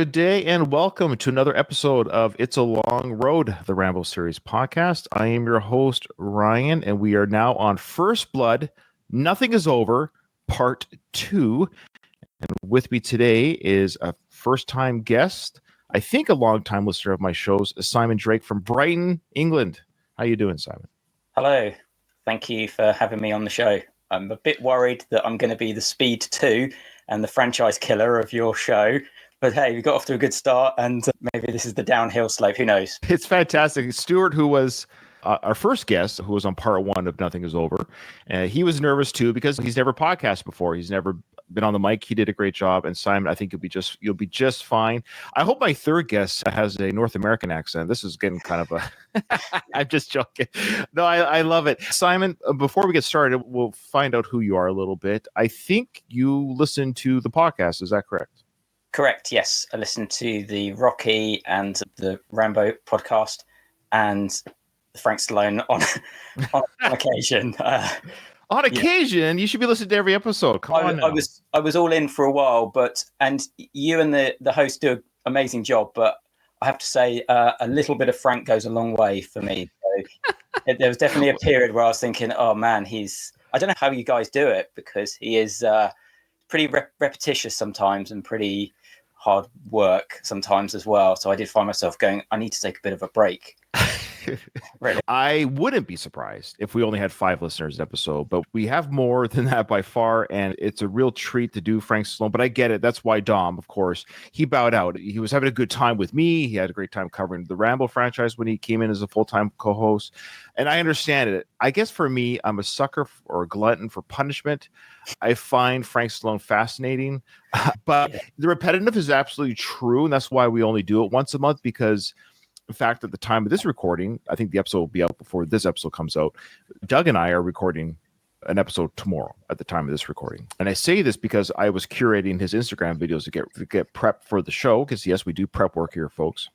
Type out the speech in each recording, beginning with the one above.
Good day and welcome to another episode of It's a Long Road, the Rambo series podcast. I am your host, Ryan, and we are now on First Blood, Nothing is Over, Part 2. And with me today is a first-time guest, I think a long-time listener of my shows, Simon Drake from Brighton, England. How you doing, Simon? Hello. Thank you for having me on the show. I'm a bit worried that I'm going to be the Speed 2 and the franchise killer of your show. But hey, we got off to a good start, and maybe this is the downhill slope. Who knows? It's fantastic. Stuart, who was our first guest, who was on part 1 of Nothing is Over, he was nervous too because he's never podcasted before. He's never been on the mic. He did a great job. And Simon, I think you'll be just fine. I hope my third guest has a North American accent. This is getting kind of a. I'm just joking. No, I love it. Simon, before we get started, we'll find out who you are a little bit. I think you listen to the podcast. Is that correct? Correct, yes. I listen to the Rocky and the Rambo podcast and the Frank Stallone on occasion. On occasion, you should be listening to every episode. Come on now. I was all in for a while, and you and the host do an amazing job, but I have to say a little bit of Frank goes a long way for me. So there was definitely a period where I was thinking, oh man, I don't know how you guys do it, because he is pretty repetitious sometimes and pretty hard work sometimes as well. So I did find myself going, I need to take a bit of a break. Really? I wouldn't be surprised if we only had 5 listeners an episode, but we have more than that by far, and it's a real treat to do Frank Stallone. But I get it. That's why Dom, of course, he bowed out. He was having a good time with me. He had a great time covering the Rambo franchise when he came in as a full-time co-host, and I understand it. I guess for me, I'm a sucker or a glutton for punishment. I find Frank Stallone fascinating, but the repetitive is absolutely true, and that's why we only do it once a month, because in fact, at the time of this recording, I think the episode will be out before this episode comes out. Doug and I are recording an episode tomorrow at the time of this recording. And I say this because I was curating his Instagram videos to get prepped for the show, because yes, we do prep work here, folks.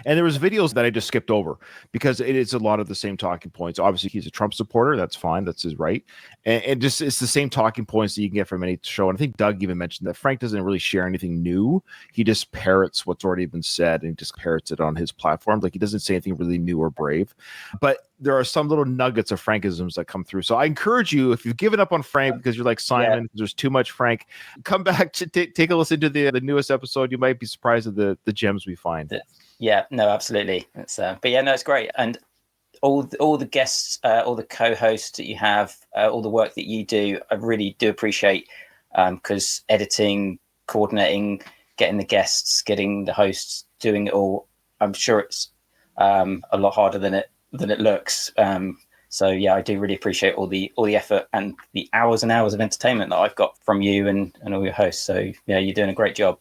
And there was videos that I just skipped over because it is a lot of the same talking points. Obviously, he's a Trump supporter. That's fine. That's his right. And just it's the same talking points that you can get from any show. And I think Doug even mentioned that Frank doesn't really share anything new. He just parrots what's already been said and just parrots it on his platform. Like, he doesn't say anything really new or brave. But there are some little nuggets of Frankisms that come through. So I encourage you, if you've given up on Frank because you're like Simon, there's too much Frank, come back to take a listen to the newest episode. You might be surprised at the gems we find. Yeah, no, absolutely. It's it's great. And all the guests, all the co-hosts that you have, all the work that you do, I really do appreciate, because editing, coordinating, getting the guests, getting the hosts, doing it all, I'm sure it's a lot harder than it looks. So yeah, I do really appreciate all the effort and the hours and hours of entertainment that I've got from you and all your hosts. So yeah, you're doing a great job.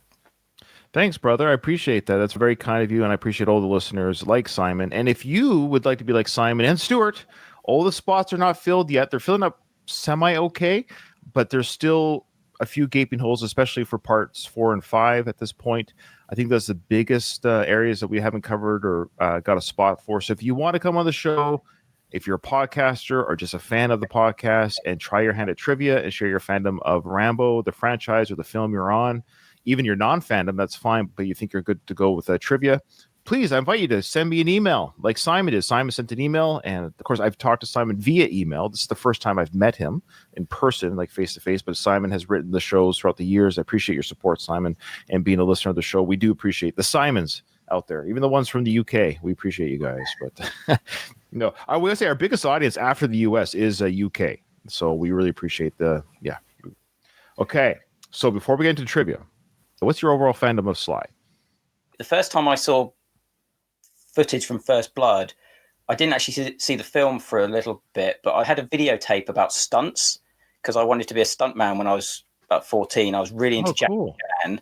Thanks, brother. I appreciate that. That's very kind of you, and I appreciate all the listeners like Simon. And if you would like to be like Simon and Stuart, all the spots are not filled yet. They're filling up semi-okay, but there's still a few gaping holes, especially for parts 4 and 5 at this point. I think that's the biggest areas that we haven't covered or got a spot for. So if you want to come on the show, if you're a podcaster or just a fan of the podcast, and try your hand at trivia and share your fandom of Rambo, the franchise, or the film you're on, even your non-fandom, that's fine, but you think you're good to go with trivia, please, I invite you to send me an email like Simon did. Simon sent an email, and of course, I've talked to Simon via email. This is the first time I've met him in person, like face-to-face, but Simon has written the shows throughout the years. I appreciate your support, Simon, and being a listener of the show. We do appreciate the Simons out there, even the ones from the UK. We appreciate you guys. But no, I will say our biggest audience after the US is UK. So we really appreciate Okay, so before we get into trivia, what's your overall fandom of Sly? The first time I saw footage from First Blood, I didn't actually see the film for a little bit, but I had a videotape about stunts because I wanted to be a stuntman when I was about 14. I was really into Jackie Chan, and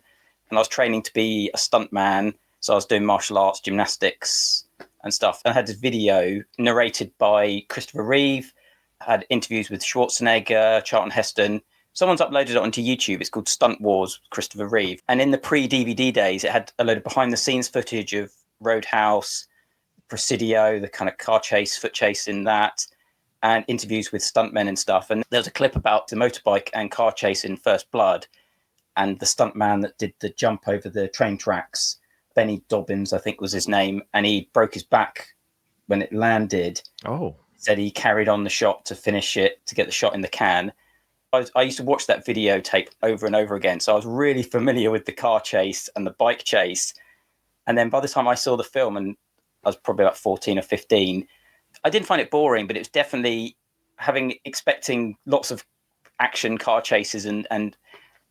I was training to be a stuntman. So I was doing martial arts, gymnastics and stuff. And I had this video narrated by Christopher Reeve. I had interviews with Schwarzenegger, Charlton Heston. Someone's uploaded it onto YouTube. It's called Stunt Wars, Christopher Reeve. And in the pre-DVD days, it had a load of behind-the-scenes footage of Roadhouse, Presidio, the kind of car chase, foot chase in that, and interviews with stuntmen and stuff. And there was a clip about the motorbike and car chase in First Blood. and the stuntman that did the jump over the train tracks, Benny Dobbins, I think was his name, and he broke his back when it landed. Oh. Said he carried on the shot to finish it, to get the shot in the can. I used to watch that videotape over and over again, so I was really familiar with the car chase and the bike chase. And then by the time I saw the film, and I was probably about 14 or 15, I didn't find it boring, but it was definitely expecting lots of action car chases and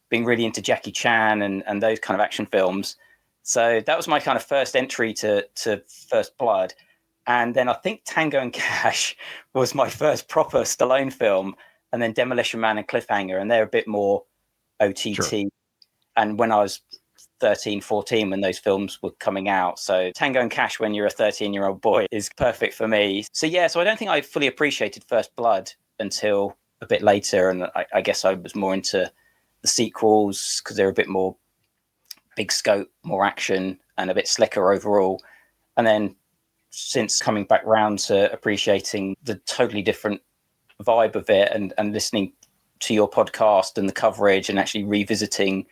being really into Jackie Chan and those kind of action films. So that was my kind of first entry to First Blood. And then I think Tango and Cash was my first proper Stallone film, and then Demolition Man and Cliffhanger, and they're a bit more OTT. Sure. And when I was 13, 14, when those films were coming out. So Tango and Cash, when you're a 13-year-old boy, is perfect for me. So yeah, so I don't think I fully appreciated First Blood until a bit later. And I guess I was more into the sequels because they're a bit more big scope, more action, and a bit slicker overall. And then since coming back round to appreciating the totally different vibe of it and listening to your podcast and the coverage and actually revisiting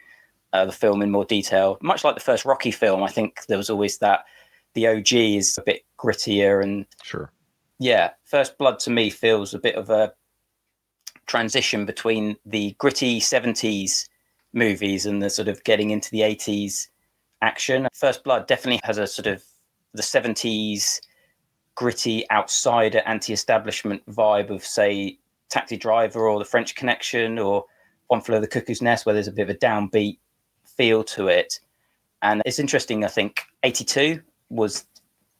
the film in more detail, much like the first Rocky film, I think there was always that the OG is a bit grittier. And sure, yeah, First Blood to me feels a bit of a transition between the gritty 70s movies and the sort of getting into the 80s action. First Blood definitely has a sort of the 70s gritty outsider anti-establishment vibe of, say, Taxi Driver or The French Connection or One Flew Over the Cuckoo's Nest, where there's a bit of a downbeat feel to it. And it's interesting, I think 82 was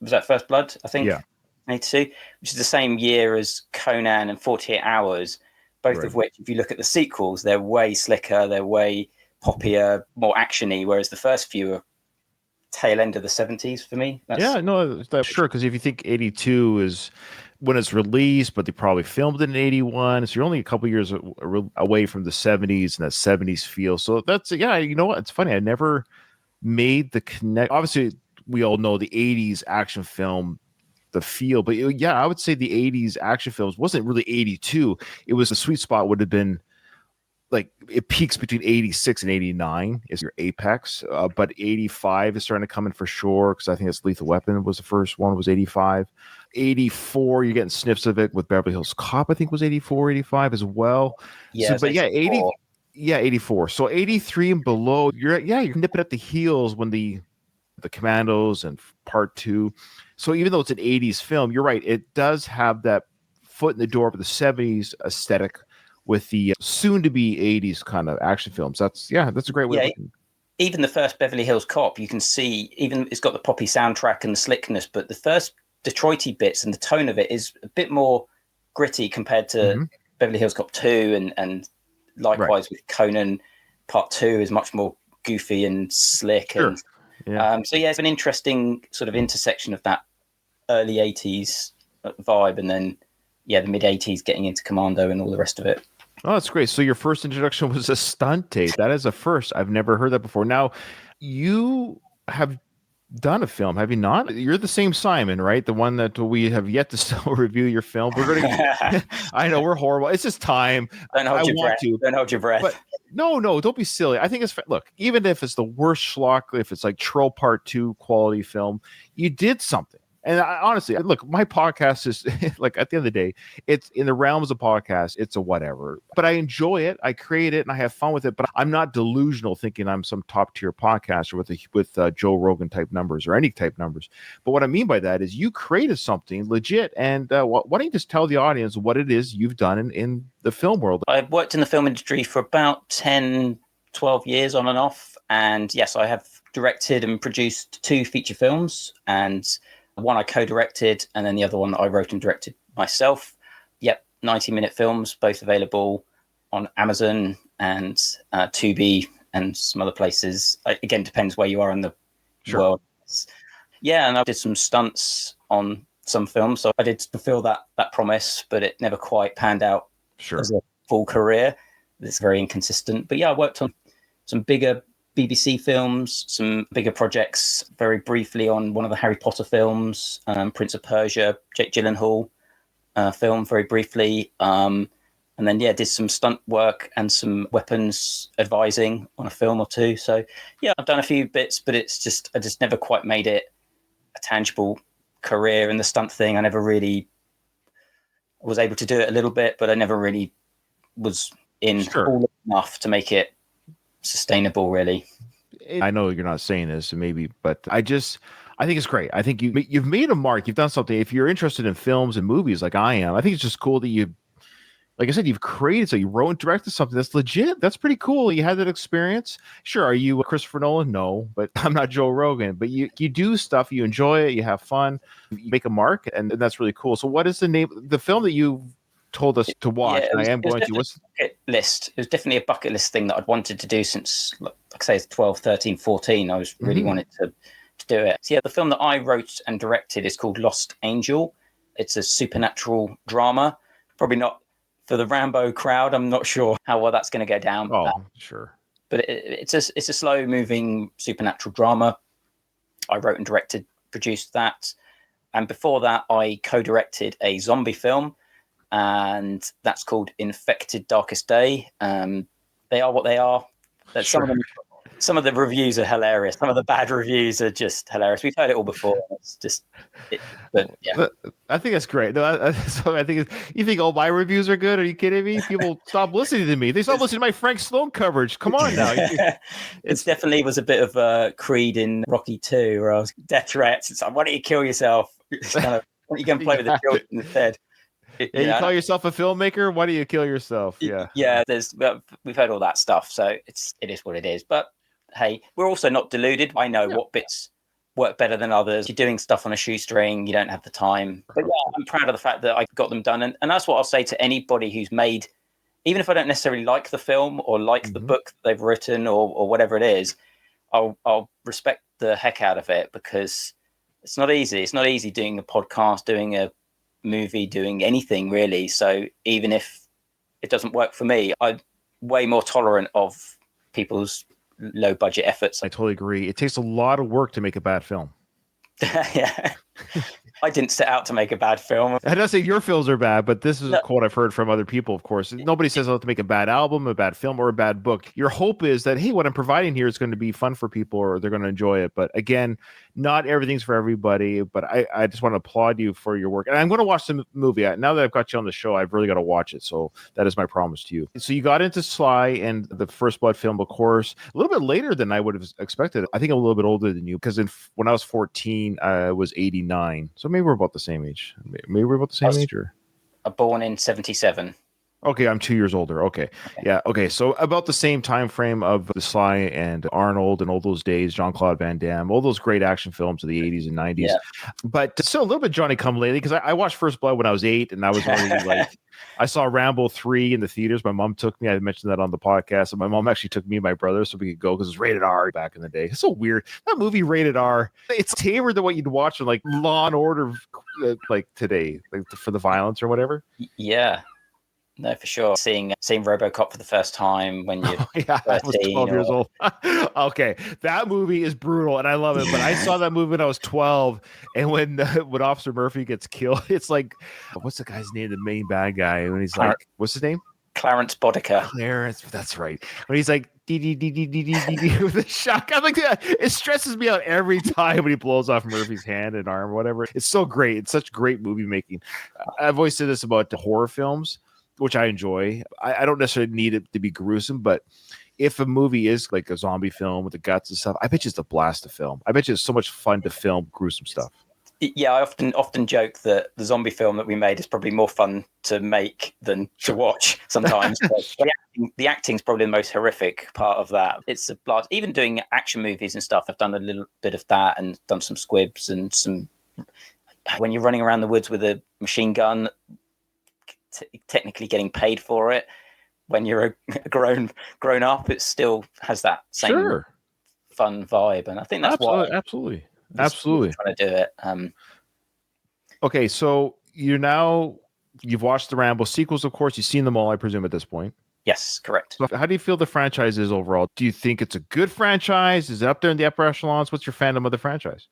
that First Blood, I think? Yeah. 82, which is the same year as Conan and 48 Hours, both of which, if you look at the sequels, they're way slicker, they're way poppier, more actiony, whereas the first few are tail end of the 70s for me. Sure, because if you think 82 is when it's released, but they probably filmed it in 81, so you're only a couple years away from the 70s and that 70s feel. So that's, yeah, you know what? It's funny. I never made the connect. Obviously, we all know the 80s action film, the feel, but yeah, I would say the 80s action films wasn't really 82. It was the sweet spot would have been like it peaks between 86 and 89 is your apex, but 85 is starting to come in for sure because I think it's Lethal Weapon was the first one, was 85. 84, you're getting sniffs of it with Beverly Hills Cop, I think was 84, 85 as well. Yeah, so, but yeah, 80, yeah, 84. So 83 and below, you're nipping at the heels when the Commandos and Part 2. So even though it's an 80s film, you're right, it does have that foot in the door of the 70s aesthetic with the soon-to-be 80s kind of action films. That's a great way of looking. Even the first Beverly Hills Cop, you can see, even it's got the poppy soundtrack and the slickness, but the first Detroit-y bits and the tone of it is a bit more gritty compared to Beverly Hills Cop 2, and likewise with Conan Part 2 is much more goofy and slick. Sure. And so it's an interesting sort of intersection of that early 80s vibe and then the mid 80s getting into Commando and all the rest of it. Oh, that's great. So your first introduction was a stunt tape. That is a first. I've never heard that before. Now, you have done a film, have you not? You're the same Simon, right? The one that we have yet to still review your film. We're going to. I know we're horrible. It's just time. Don't hold your breath. But no, don't be silly. I think it's look. Even if it's the worst schlock, if it's like Troll Part 2 quality film, you did something. And honestly, look, my podcast is like at the end of the day, it's in the realms of podcasts. It's a whatever, but I enjoy it. I create it and I have fun with it. But I'm not delusional thinking I'm some top tier podcaster with Joe Rogan type numbers or any type numbers. But what I mean by that is you created something legit. And why don't you just tell the audience what it is you've done in the film world? I've worked in the film industry for about 10, 12 years on and off. And yes, I have directed and produced 2 feature films, and one I co-directed, and then the other one that I wrote and directed myself. 90-minute films, both available on Amazon and Tubi and some other places. Again, depends where you are in the world. Yeah, and I did some stunts on some films, so I did fulfill that promise, but it never quite panned out as a full career. It's very inconsistent. But yeah, I worked on some bigger BBC films, some bigger projects, very briefly on one of the Harry Potter films, Prince of Persia, Jake Gyllenhaal film, very briefly. And then, did some stunt work and some weapons advising on a film or two. So, I've done a few bits, but I just never quite made it a tangible career in the stunt thing. I never really was able to do it a little bit, but I never really was in all enough to make it sustainable, really. I know you're not saying this, maybe, but I think it's great. I think you've made a mark. You've done something. If you're interested in films and movies like I am, I think it's just cool that like I said, you've created, so you wrote and directed something that's legit. That's pretty cool. You had that experience. Sure, are you Christopher Nolan? No, but I'm not Joe Rogan. But you do stuff, you enjoy it, you have fun, you make a mark, and that's really cool. So what is the name, the film that you told us to watch? It was bucket list. It was definitely a bucket list thing that I'd wanted to do since, like I say, 12, 13, 14. I was really wanted to do it. So the film that I wrote and directed is called Lost Angel. It's a supernatural drama. Probably not for the Rambo crowd. I'm not sure how well that's going to go down. Oh, sure. But it's a slow moving supernatural drama. I wrote and directed, produced that. And before that, I co-directed a zombie film, and that's called Infected Darkest Day. They are what they are. Some of the reviews are hilarious. Some of the bad reviews are just hilarious. We've heard it all before. I think that's great. No, so I think you think all my reviews are good. Are you kidding me? People stop listening to me. They stop listening to my Frank Stallone coverage. Come on now. It definitely was a bit of a Creed in Rocky 2, where I was death threats. It's like, why don't you kill yourself? It's kind of, why don't you go and play with the children instead? You call yourself a filmmaker? Why do you kill yourself? Yeah. We've heard all that stuff, so it is what it is. But hey, we're also not deluded. I know what bits work better than others. You're doing stuff on a shoestring, you don't have the time. But I'm proud of the fact that I got them done. And that's what I'll say to anybody who's made, even if I don't necessarily like the film or like the book that they've written or whatever it is, I'll respect the heck out of it, because it's not easy. It's not easy doing a podcast, doing a movie, doing anything really. So even if it doesn't work for me, I'm way more tolerant of people's low budget efforts. I totally agree. It takes a lot of work to make a bad film. Yeah. I didn't set out to make a bad film. I don't say your films are bad, but this is a quote I've heard from other people, of course. Nobody says to make a bad album, a bad film, or a bad book. Your hope is that, hey, what I'm providing here is going to be fun for people, or they're going to enjoy it. But again, not everything's for everybody. But I just want to applaud you for your work. And I'm going to watch the movie. Now that I've got you on the show, I've really got to watch it. So that is my promise to you. So you got into Sly and the First Blood film, of course, a little bit later than I would have expected. I think I'm a little bit older than you, because when I was 14, I was 89. So maybe we're about the same age. Maybe we're about the same age, or born in 77. Okay, I'm 2 years older. Okay. Yeah. Okay. So about the same time frame of the Sly and Arnold and all those days, Jean-Claude Van Damme, all those great action films of the 80s and 90s. Yeah. But still a little bit Johnny Come Lately, because I watched First Blood when I was 8, and I was only like, I saw Rambo 3 in the theaters. My mom took me. I mentioned that on the podcast. And my mom actually took me and my brother so we could go, because it was rated R back in the day. It's so weird. That movie rated R. It's tamer than what you'd watch in like Law and Order, like today, like for the violence or whatever. Yeah. No, for sure. Seeing RoboCop for the first time when you're I was 12 years old. Okay, that movie is brutal, and I love it. But I saw that movie when I was 12, and when Officer Murphy gets killed, it's like, what's the guy's name? The main bad guy. When he's like, what's his name? Clarence Boddicker. Clarence, that's right. When he's like, with the shotgun, like that, it stresses me out every time when he blows off Murphy's hand and arm or whatever. It's so great. It's such great movie making. I've always said this about the horror films, which I enjoy. I don't necessarily need it to be gruesome, but if a movie is like a zombie film with the guts and stuff, I bet you it's a blast to film. I bet you it's so much fun to film gruesome stuff. Yeah, I often joke that the zombie film that we made is probably more fun to make than to watch sometimes. The acting's probably the most horrific part of that. It's a blast. Even doing action movies and stuff, I've done a little bit of that and done some squibs and some... When you're running around the woods with a machine gun, technically getting paid for it, when you're a grown up, it still has that same fun vibe, and I think that's why absolutely trying to do it. Okay, so you've watched the Rambo sequels, of course. You've seen them all, I presume, at this point. Yes, correct. So how do you feel the franchise is overall? Do you think it's a good franchise? Is it up there in the upper echelons? What's your fandom of the franchise?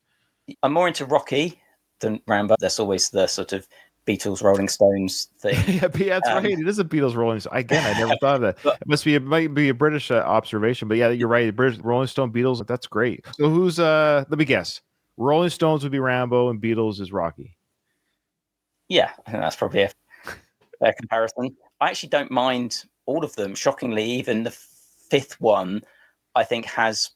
I'm more into Rocky than Rambo. There's always the sort of Beatles, Rolling Stones thing. Yeah, that's right. It is a Beatles Rolling Stone. Again, I never thought of that. But It might be a British observation, but yeah, you're right. British Rolling Stone, Beatles. That's great. So who's let me guess. Rolling Stones would be Rambo, and Beatles is Rocky. yeah, I think that's probably a fair comparison. I actually don't mind all of them. Shockingly, even the fifth one, I think, has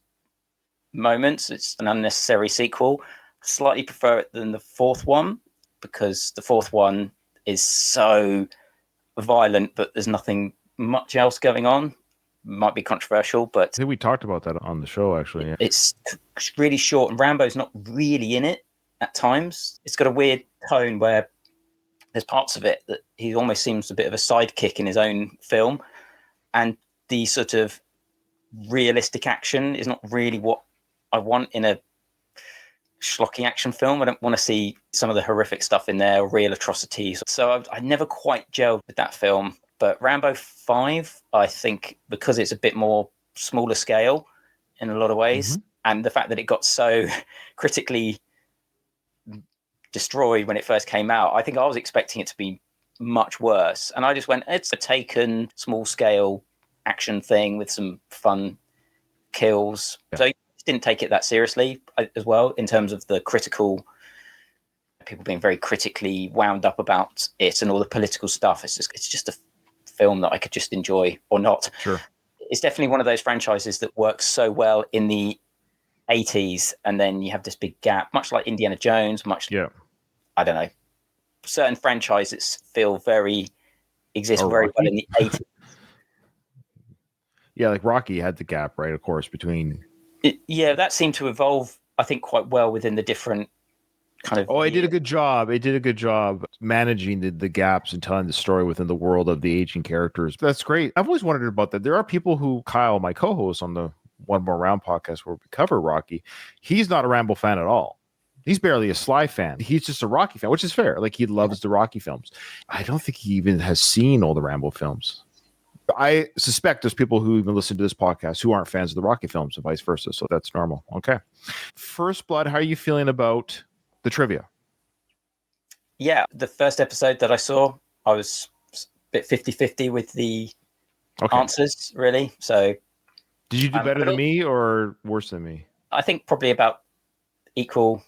moments. It's an unnecessary sequel. Slightly prefer it than the fourth one because the fourth one is so violent, but there's nothing much else going on. Might be controversial, but I think we talked about that on the show, actually. Yeah. it's really short, and Rambo's not really in it at times. It's got a weird tone where there's parts of it that he almost seems a bit of a sidekick in his own film, and the sort of realistic action is not really what I want in a schlocky action film. I don't want to see some of the horrific stuff in there, real atrocities. So I never quite gelled with that film. But Rambo 5, I think, because it's a bit more smaller scale in a lot of ways, and the fact that it got so critically destroyed when it first came out, I think I was expecting it to be much worse. And I just went, it's a Taken small scale action thing with some fun kills. Yeah. So I didn't take it that seriously as well, in terms of the critical, people being very critically wound up about it and all the political stuff. It's just a film that I could just enjoy or not. Sure. It's definitely one of those franchises that works so well in the 80s, and then you have this big gap, much like Indiana Jones, I don't know, certain franchises feel exist very well in the 80s. Yeah, like Rocky had the gap, right, of course, between... that seemed to evolve, I think, quite well within the different kind of... it did a good job. It did a good job managing the gaps and telling the story within the world of the aging characters. That's great. I've always wondered about that. There are people who, Kyle, my co-host on the One More Round podcast where we cover Rocky, he's not a Rambo fan at all. He's barely a Sly fan. He's just a Rocky fan, which is fair. Like, he loves the Rocky films. I don't think he even has seen all the Rambo films. I suspect there's people who even listen to this podcast who aren't fans of the Rocky films and vice versa. So that's normal. Okay. First Blood, how are you feeling about the trivia? Yeah, the first episode that I saw, I was a bit 50-50 with the answers, really. So did you do better than me or worse than me? I think probably about equal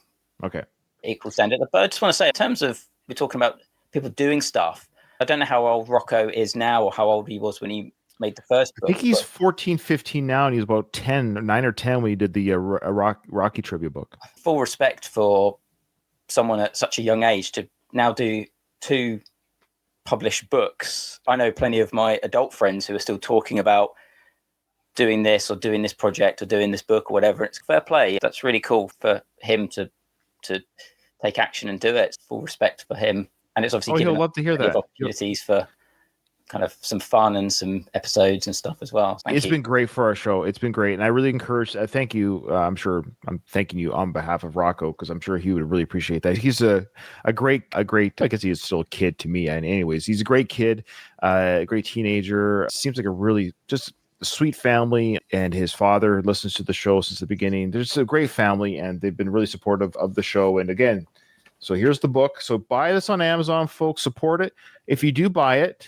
standard. But I just want to say, in terms of, we're talking about people doing stuff, I don't know how old Rocco is now or how old he was when he made the first book. I think he's 14, 15 now, and he's about 9 or 10 when he did the Rocky trivia book. Full respect for someone at such a young age to now do 2 published books. I know plenty of my adult friends who are still talking about doing this or doing this project or doing this book or whatever. It's fair play. That's really cool for him to take action and do it. Full respect for him. And it's obviously he'll love to hear that. Opportunities for kind of some fun and some episodes and stuff as well. It's been great for our show. It's been great. And I really encourage, thank you. I'm sure I'm thanking you on behalf of Rocco, because I'm sure he would really appreciate that. He's a great, I guess he is still a kid to me. And anyways, he's a great kid, a great teenager. Seems like a really just sweet family, and his father listens to the show since the beginning. There's a great family, and they've been really supportive of the show. And again, so here's the book. So buy this on Amazon, folks. Support it. If you do buy it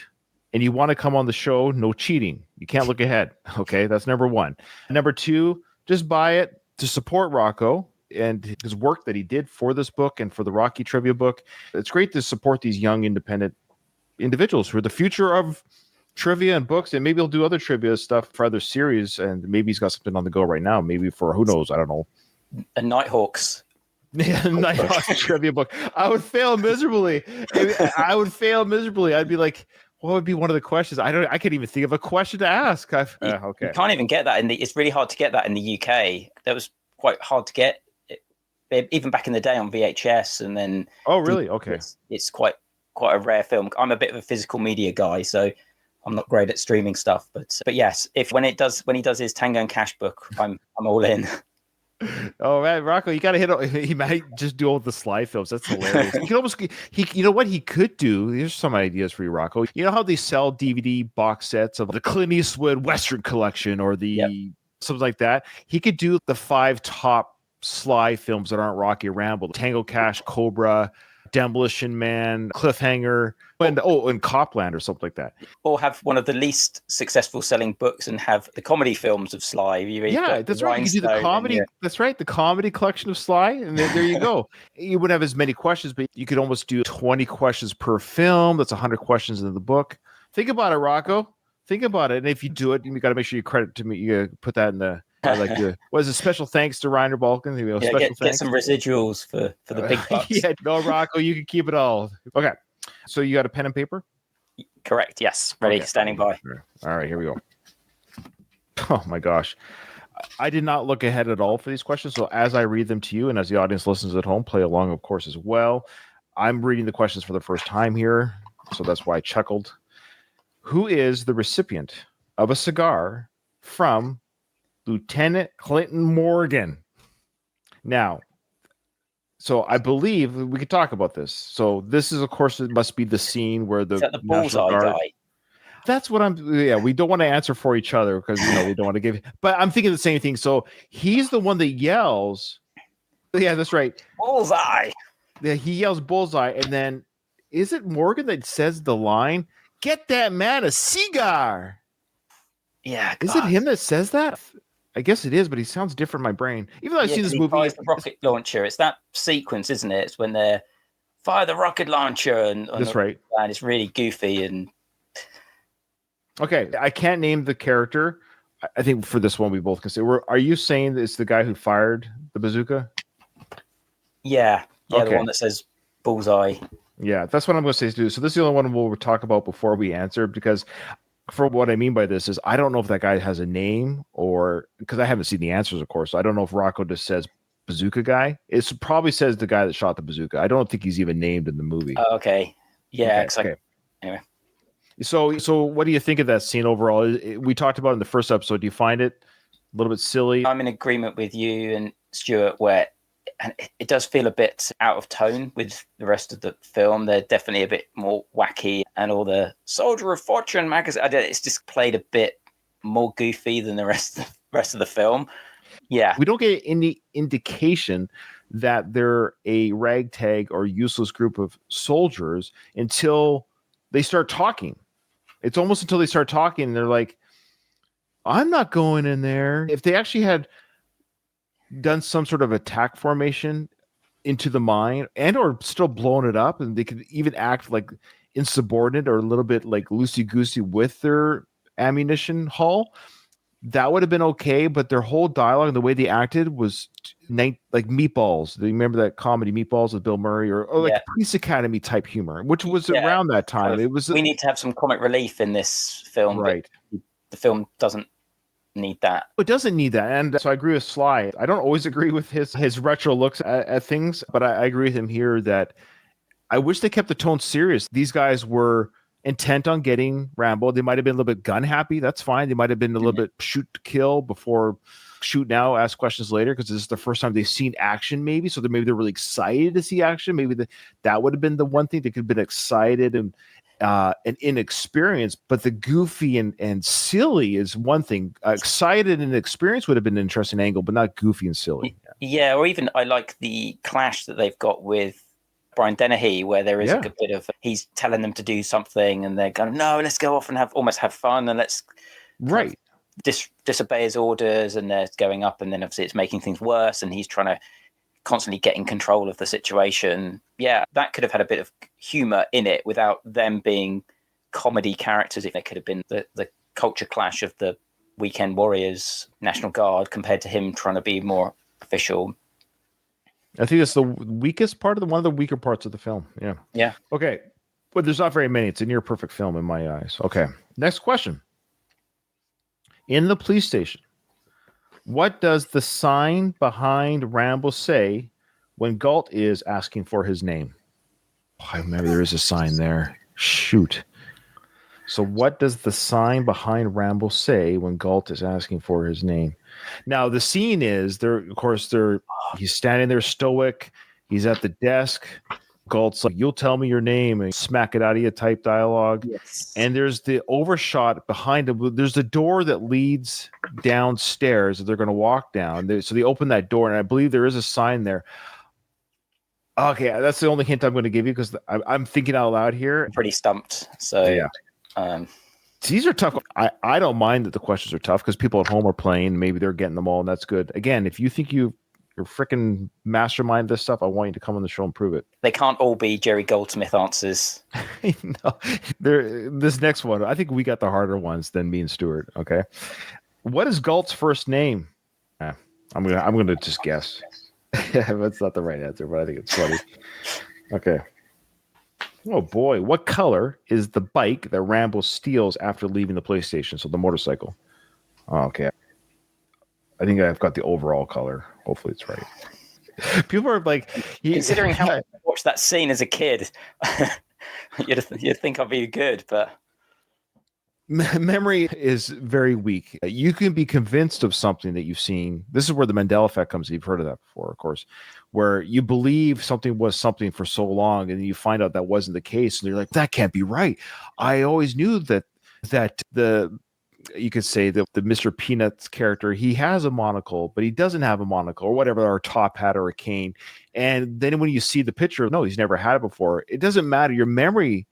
and you want to come on the show, no cheating. You can't look ahead. Okay, that's number 1. Number 2, just buy it to support Rocco and his work that he did for this book and for the Rocky trivia book. It's great to support these young independent individuals who are the future of trivia and books, and maybe he'll do other trivia stuff for other series, and maybe he's got something on the go right now. Maybe for, who knows, I don't know. A Nighthawks. Yeah, Nighthawks trivia book. I would fail miserably. I'd be like, what would be one of the questions? I can't even think of a question to ask. Okay. You can't even get that it's really hard to get that in the UK. That was quite hard to get even back in the day on VHS, and then oh really? Okay. It's quite a rare film. I'm a bit of a physical media guy, so I'm not great at streaming stuff, but yes, when he does his Tango and Cash book, I'm all in. Oh man, Rocco, you gotta hit. He might just do all the Sly films. That's hilarious. He could almost. You know what he could do? Here's some ideas for you, Rocco. You know how they sell DVD box sets of the Clint Eastwood Western collection or the something like that. He could do the 5 top Sly films that aren't Rocky or Rambo: Tango, Cash, Cobra, Demolition Man, Cliffhanger, and Copland or something like that. Or have one of the least successful selling books and have the comedy films of Sly. Yeah, that's right. You could do the comedy. That's right. The comedy collection of Sly. And there you go. You wouldn't have as many questions, but you could almost do 20 questions per film. That's 100 questions in the book. Think about it, Rocco. Think about it. And if you do it, you got to make sure you credit to me. You put that in the, what is it? Special thanks to Reiner Balkan. Get some residuals for the big bucks. Yeah, no, Rocco, you can keep it all. Okay. So you got a pen and paper? Correct. Yes. Ready. Okay. Standing by. All right. Here we go. Oh my gosh. I did not look ahead at all for these questions. So as I read them to you and as the audience listens at home, play along, of course, as well. I'm reading the questions for the first time here. So that's why I chuckled. Who is the recipient of a cigar from Lieutenant Clinton Morgan? Now, so I believe we could talk about this. So this is, of course, it must be the scene where the bullseye guy. That's what we don't want to answer for each other because we don't want to give. But I'm thinking the same thing. So he's the one that yells. Yeah, that's right. Bullseye. Yeah, he yells bullseye, and then is it Morgan that says the line? Get that man a cigar. Yeah, is it him that says that? I guess it is, but he sounds different in my brain. Even though I've seen this movie, the rocket launcher. It's that sequence, isn't it? It's when they're fire the rocket launcher, and that's right. And it's really goofy and. Okay, I can't name the character. I think for this one we both can say. Are you saying it's the guy who fired the bazooka? Yeah, okay. The one that says bullseye. Yeah, that's what I'm going to say to do. So this is the only one we'll talk about before we answer, because for what I mean by this is I don't know if that guy has a name or because I haven't seen the answers, of course. So I don't know if Rocco just says bazooka guy. It probably says the guy that shot the bazooka. I don't think he's even named in the movie. Okay. Yeah. Okay. Anyway. So what do you think of that scene overall? We talked about it in the first episode. Do you find it a little bit silly? I'm in agreement with you and Stuart where it does feel a bit out of tone with the rest of the film. They're definitely a bit more wacky, and all the Soldier of Fortune magazine. It's just played a bit more goofy than the rest of the film. Yeah, we don't get any indication that they're a ragtag or useless group of soldiers until they start talking. It's almost until they start talking and they're like, I'm not going in there. If they actually had done some sort of attack formation into the mine and or still blown it up, and they could even act like insubordinate or a little bit like loosey-goosey with their ammunition haul, that would have been okay. But their whole dialogue, the way they acted was like Meatballs. Do you remember that comedy Meatballs with Bill Murray or like Police Academy type humor, which was around that time? It was. We need to have some comic relief in this film, right? The film doesn't need that. It doesn't need that. And so I agree with Sly. I don't always agree with his retro looks at things, but I agree with him here that I wish they kept the tone serious. These guys were intent on getting Rambo. They might have been a little bit gun happy. That's fine. They might have been a little bit shoot to kill before shoot now, ask questions later, because this is the first time they've seen action maybe. So maybe they're really excited to see action. Maybe that would have been the one thing. They could have been excited and inexperienced, but the goofy and silly is one thing. Excited and experienced would have been an interesting angle, but not goofy and silly. Yeah, or even I like the clash that they've got with Brian Dennehy, where there is a good bit of he's telling them to do something and they're going, no, let's go off and almost have fun and let's disobey his orders, and they're going up, and then obviously it's making things worse, and he's trying to constantly get in control of the situation. Yeah, that could have had a bit of humor in it without them being comedy characters. If they could have been the culture clash of the Weekend Warriors National Guard compared to him trying to be more official. I think that's the weakest part of one of the weaker parts of the film. Yeah. Yeah. Okay. But there's not very many. It's a near perfect film in my eyes. Okay. Next question. In the police station, what does the sign behind Rambo say when Galt is asking for his name? Oh, I remember there is a sign there. Shoot. So what does the sign behind Rambo say when Galt is asking for his name? Now, the scene is there, of course, he's standing there stoic. He's at the desk. Galt's like, you'll tell me your name and smack it out of you type dialogue. Yes. And there's the overshot behind him. There's the door that leads downstairs that they're going to walk down. So they open that door, and I believe there is a sign there. Okay, that's the only hint I'm going to give you because I'm thinking out loud here. I'm pretty stumped. So Yeah. These are tough. I don't mind that the questions are tough because people at home are playing. Maybe they're getting them all, and that's good. Again, if you think you're freaking mastermind this stuff, I want you to come on the show and prove it. they can't all be Jerry Goldsmith answers. No, this next one, I think we got the harder ones than me and Stuart. Okay, what is Galt's first name? I'm gonna just guess. That's not the right answer, but I think it's funny. Okay. Oh boy, what color is the bike that Rambo steals after leaving the police station? So the motorcycle. Oh, okay. I think I've got the overall color. Hopefully it's right. People are like, considering how I watched that scene as a kid, you'd think I'd be good, but memory is very weak. You can be convinced of something that you've seen. This is where the Mandela effect comes. You've heard of that before, of course, where you believe something was something for so long, and then you find out that wasn't the case, and you're like, that can't be right. I always knew that the you could say that the Mr. Peanuts character, he has a monocle, but he doesn't have a monocle or whatever, or a top hat or a cane. And then when you see the picture, no, he's never had it before. It doesn't matter. Your memory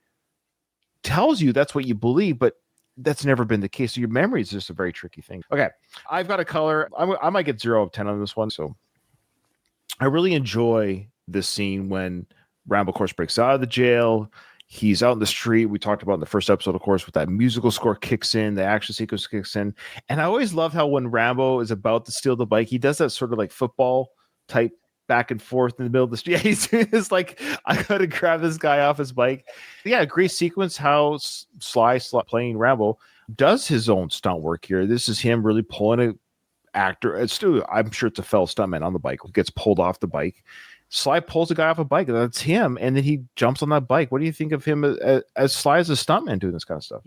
tells you that's what you believe, but that's never been the case. So your memory is just a very tricky thing. Okay. I've got a color. I might get 0 of 10 on this one. So I really enjoy this scene when Rambo, of course, breaks out of the jail. He's out in the street. We talked about in the first episode, of course, with that musical score kicks in, the action sequence kicks in. And I always love how when Rambo is about to steal the bike, he does that sort of like football type back and forth in the middle of the street. Yeah, he's like, I got to grab this guy off his bike. Yeah, great sequence how Sly playing Rambo does his own stunt work here. This is him really pulling an actor. I'm sure it's a fellow stuntman on the bike who gets pulled off the bike. Sly pulls a guy off a bike. That's him. And then he jumps on that bike. What do you think of him as Sly as a stuntman doing this kind of stuff?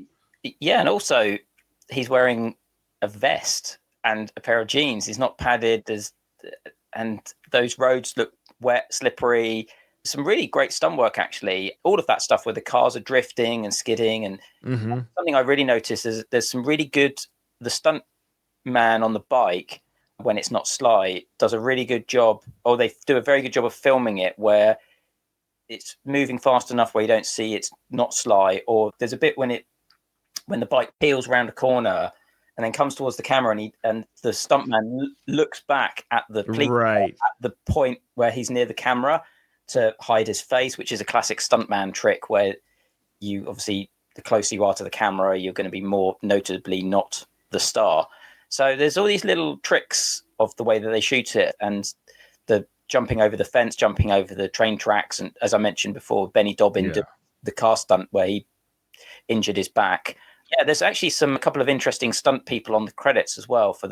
Yeah, and also he's wearing a vest and a pair of jeans. He's not padded. And those roads look wet, slippery. Some really great stunt work, actually. All of that stuff where the cars are drifting and skidding. And something I really noticed is there's some really good, the stunt man on the bike, when it's not Sly, does a really good job, or they do a very good job of filming it where it's moving fast enough where you don't see it's not Sly, or there's a bit when the bike peels around a corner and then comes towards the camera and the stuntman looks back at the police at the point where he's near the camera to hide his face, which is a classic stuntman trick where you obviously, the closer you are to the camera, you're going to be more notably not the star. So there's all these little tricks of the way that they shoot it, and the jumping over the fence, jumping over the train tracks. And as I mentioned before, Benny Dobbin did the car stunt where he injured his back. Yeah, there's actually a couple of interesting stunt people on the credits as well for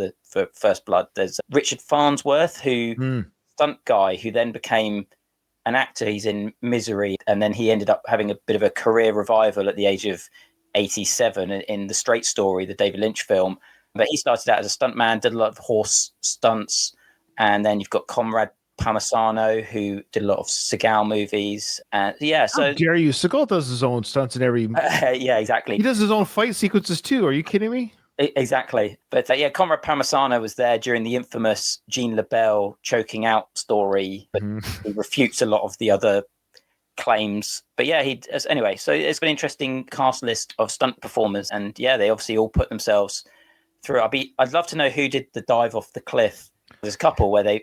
First Blood. There's Richard Farnsworth, stunt guy, who then became an actor. He's in Misery, and then he ended up having a bit of a career revival at the age of 87 in The Straight Story, the David Lynch film. But he started out as a stuntman, did a lot of horse stunts. And then you've got Conrad Palmisano, who did a lot of Seagal movies. And yeah, so how dare you? Seagal does his own stunts in every. Yeah, exactly. He does his own fight sequences too. Are you kidding me? Exactly. But yeah, Conrad Palmisano was there during the infamous Jean LaBelle choking out story, but he refutes a lot of the other claims. But yeah, anyway. So it's an interesting cast list of stunt performers, and yeah, they obviously all put themselves through. I'd love to know who did the dive off the cliff. There's a couple where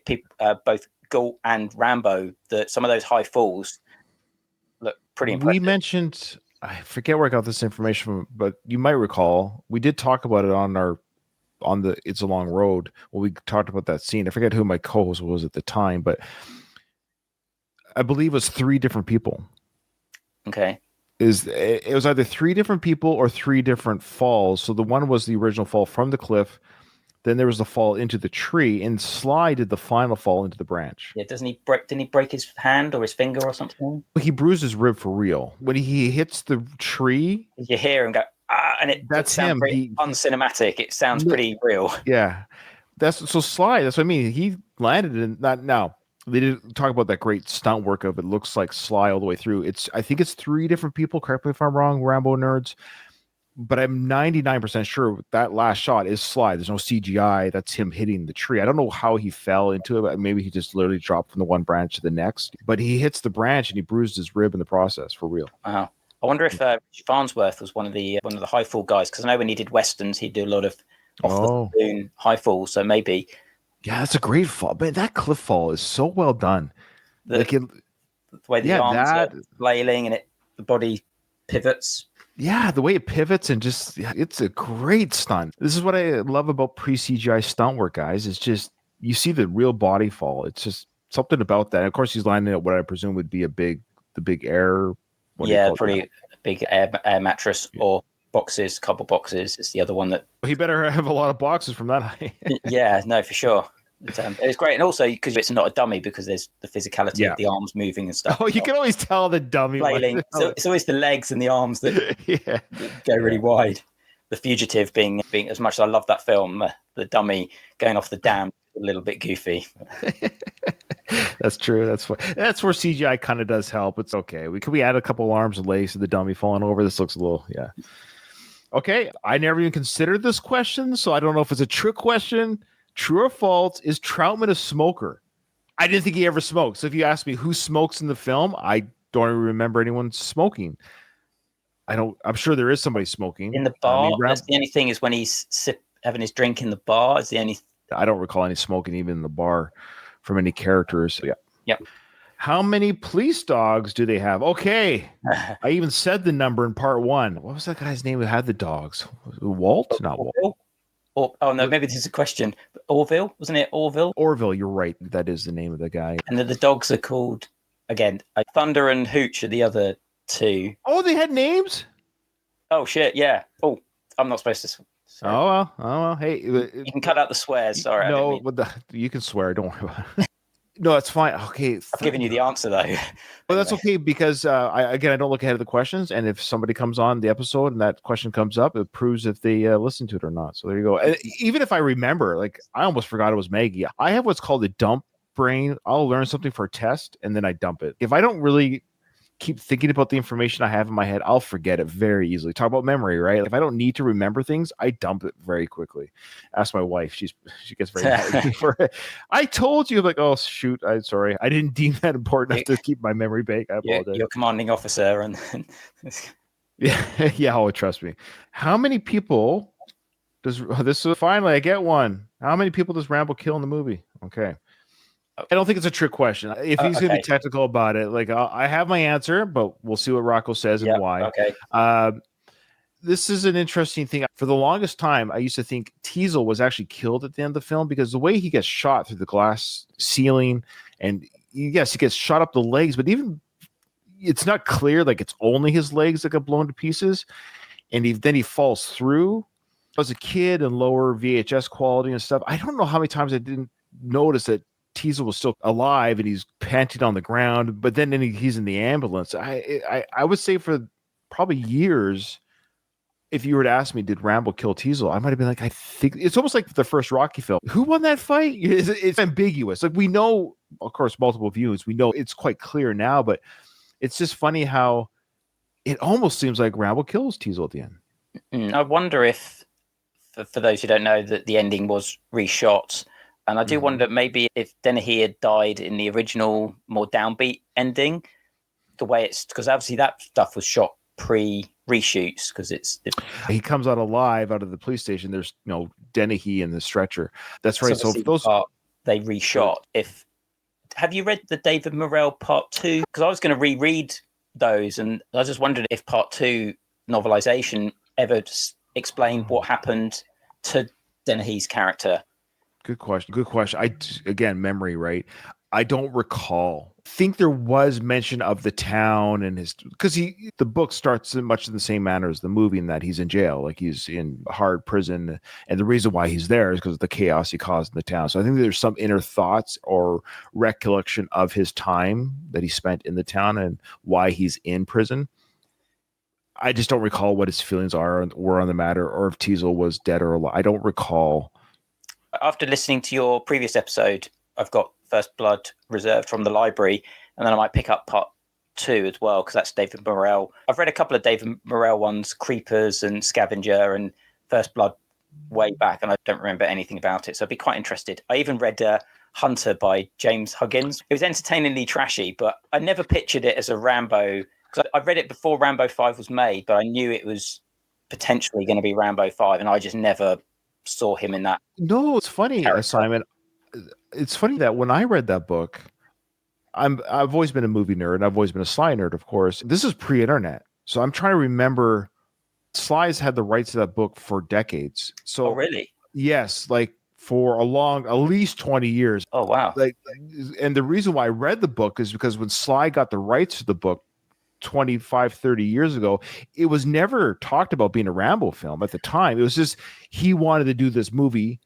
both Galt and Rambo, some of those high falls look pretty impressive. We mentioned, I forget where I got this information from, but you might recall we did talk about it on the It's a Long Road when we talked about that scene. I forget who my co-host was at the time, but I believe it was 3 different people. Okay. It was either 3 different people or 3 different falls. So the one was the original fall from the cliff. Then there was the fall into the tree, and Sly did the final fall into the branch. Yeah, didn't he break his hand or his finger or something? He bruised his rib for real. When he hits the tree, you hear him go, and that's him. Uncinematic. It sounds pretty real. Yeah. So Sly, that's what I mean. He landed in that. Now, they didn't talk about that great stunt work of it looks like Sly all the way through. I think it's 3 different people. Correct me if I'm wrong, Rambo nerds. but I'm 99% sure that last shot is Sly. There's no CGI. That's him hitting the tree. I don't know how he fell into it, but maybe he just literally dropped from the one branch to the next. But he hits the branch and he bruised his rib in the process, for real. Wow. I wonder if Farnsworth was one of the high fall guys, because I know when he did westerns, he'd do a lot of off the spoon high falls. So maybe. Yeah, that's a great fall. But that cliff fall is so well done. The way the arms are flailing and the body pivots. Yeah, the way it pivots and just, it's a great stunt. This is what I love about pre-CGI stunt work, guys. It's just, you see the real body fall. It's just something about that. And of course, he's landing at what I presume would be the big air. Pretty big air mattress or boxes, couple boxes. It's the other one that. He better have a lot of boxes from that height. Yeah, no, for sure. It's great, and also because it's not a dummy, because there's the physicality of the arms moving and stuff. Oh, you can always tell the dummy flailing. So it's always the legs and the arms that go really wide. The Fugitive being as much as I love that film, the dummy going off the dam a little bit goofy. That's true. That's where CGI kind of does help. It's okay. We add a couple arms and legs to the dummy falling over. This looks a little Okay, I never even considered this question, so I don't know if it's a trick question. True or false, is Troutman a smoker? I didn't think he ever smoked. So if you ask me who smokes in the film, I don't even remember anyone smoking. I'm sure there is somebody smoking. In the bar? That's the only thing, is when he's having his drink in the bar. Is the only. I don't recall any smoking even in the bar from any characters. So Yep. How many police dogs do they have? Okay. I even said the number in part 1. What was that guy's name who had the dogs? Walt? Not Walt. Oh no, maybe this is a question. Orville, wasn't it? Orville, you're right. That is the name of the guy. And the dogs are called, again, Thunder and Hooch are the other two. Oh, they had names? Oh shit, yeah. Oh, I'm not supposed to. Sorry. Oh well. Hey, you can cut out the swears. Sorry. No, you can swear. Don't worry about it. No, that's fine. Okay. I've given you the answer, though. Well, that's okay, because I don't look ahead of the questions. And if somebody comes on the episode and that question comes up, it proves if they listen to it or not. So there you go. And even if I remember, like, I almost forgot it was Maggie. I have what's called a dump brain. I'll learn something for a test and then I dump it. If I don't really keep thinking about the information I have in my head, I'll forget it very easily. Talk about memory, right? If I don't need to remember things, I dump it very quickly. Ask my wife; she gets very mad at me for it. I told you, like, oh shoot, I'm sorry, I didn't deem that important enough to keep my memory bank. I apologize. You're commanding officer, and yeah. Oh, trust me. How many people does this? Finally, I get one. How many people does Rambo kill in the movie? Okay. I don't think it's a trick question. If he's going to be technical about it, like, I have my answer, but we'll see what Rocco says and why. Okay. This is an interesting thing. For the longest time, I used to think Teasel was actually killed at the end of the film, because the way he gets shot through the glass ceiling, and yes, he gets shot up the legs, but even it's not clear, like, it's only his legs that got blown to pieces, and then he falls through. As a kid and lower VHS quality and stuff, I don't know how many times I didn't notice that Teasel was still alive and he's panting on the ground, but then he's in the ambulance. I would say for probably years, if you were to ask me, did Rambo kill Teasel, I might have been like, I think it's almost like the first Rocky film. Who won that fight? It's ambiguous. Like, we know, of course, multiple views. We know it's quite clear now, but it's just funny how it almost seems like Rambo kills Teasel at the end. I wonder if, for those who don't know, that the ending was reshot. And I do wonder maybe if Dennehy had died in the original, more downbeat ending, the way it's, because obviously that stuff was shot pre-reshoots, because he comes out alive out of the police station. There's Dennehy in the stretcher. That's right. So those they reshot. Have you read the David Morrell Part 2? Because I was going to reread those, and I just wondered if Part 2 novelization ever explained what happened to Dennehy's character. Good question. Again, memory, right? I don't recall. I think there was mention of the town and because the book starts in much in the same manner as the movie, in that he's in jail, like he's in hard prison, and the reason why he's there is because of the chaos he caused in the town. So I think there's some inner thoughts or recollection of his time that he spent in the town and why he's in prison. I just don't recall what his feelings were on the matter, or if Teasel was dead or alive. I don't recall. After listening to your previous episode, I've got First Blood reserved from the library, and then I might pick up Part 2 as well, because that's David Morrell. I've read a couple of David Morrell ones, Creepers and Scavenger and First Blood, way back, and I don't remember anything about it, so I'd be quite interested. I even read Hunter by James Huggins. It was entertainingly trashy, but I never pictured it as a Rambo, because I read it before Rambo 5 was made, but I knew it was potentially going to be Rambo 5, and I just never saw him in that. No, it's funny, character. Simon. It's funny that when I read that book, I've always been a movie nerd, and I've always been a Sly nerd, of course. This is pre-internet, so I'm trying to remember. Sly's had the rights to that book for decades. So, oh, really? Yes, like for at least 20 years. Oh, wow. And the reason why I read the book is because when Sly got the rights to the book 25, 30 years ago, it was never talked about being a Rambo film at the time. It was just he wanted to do this movie,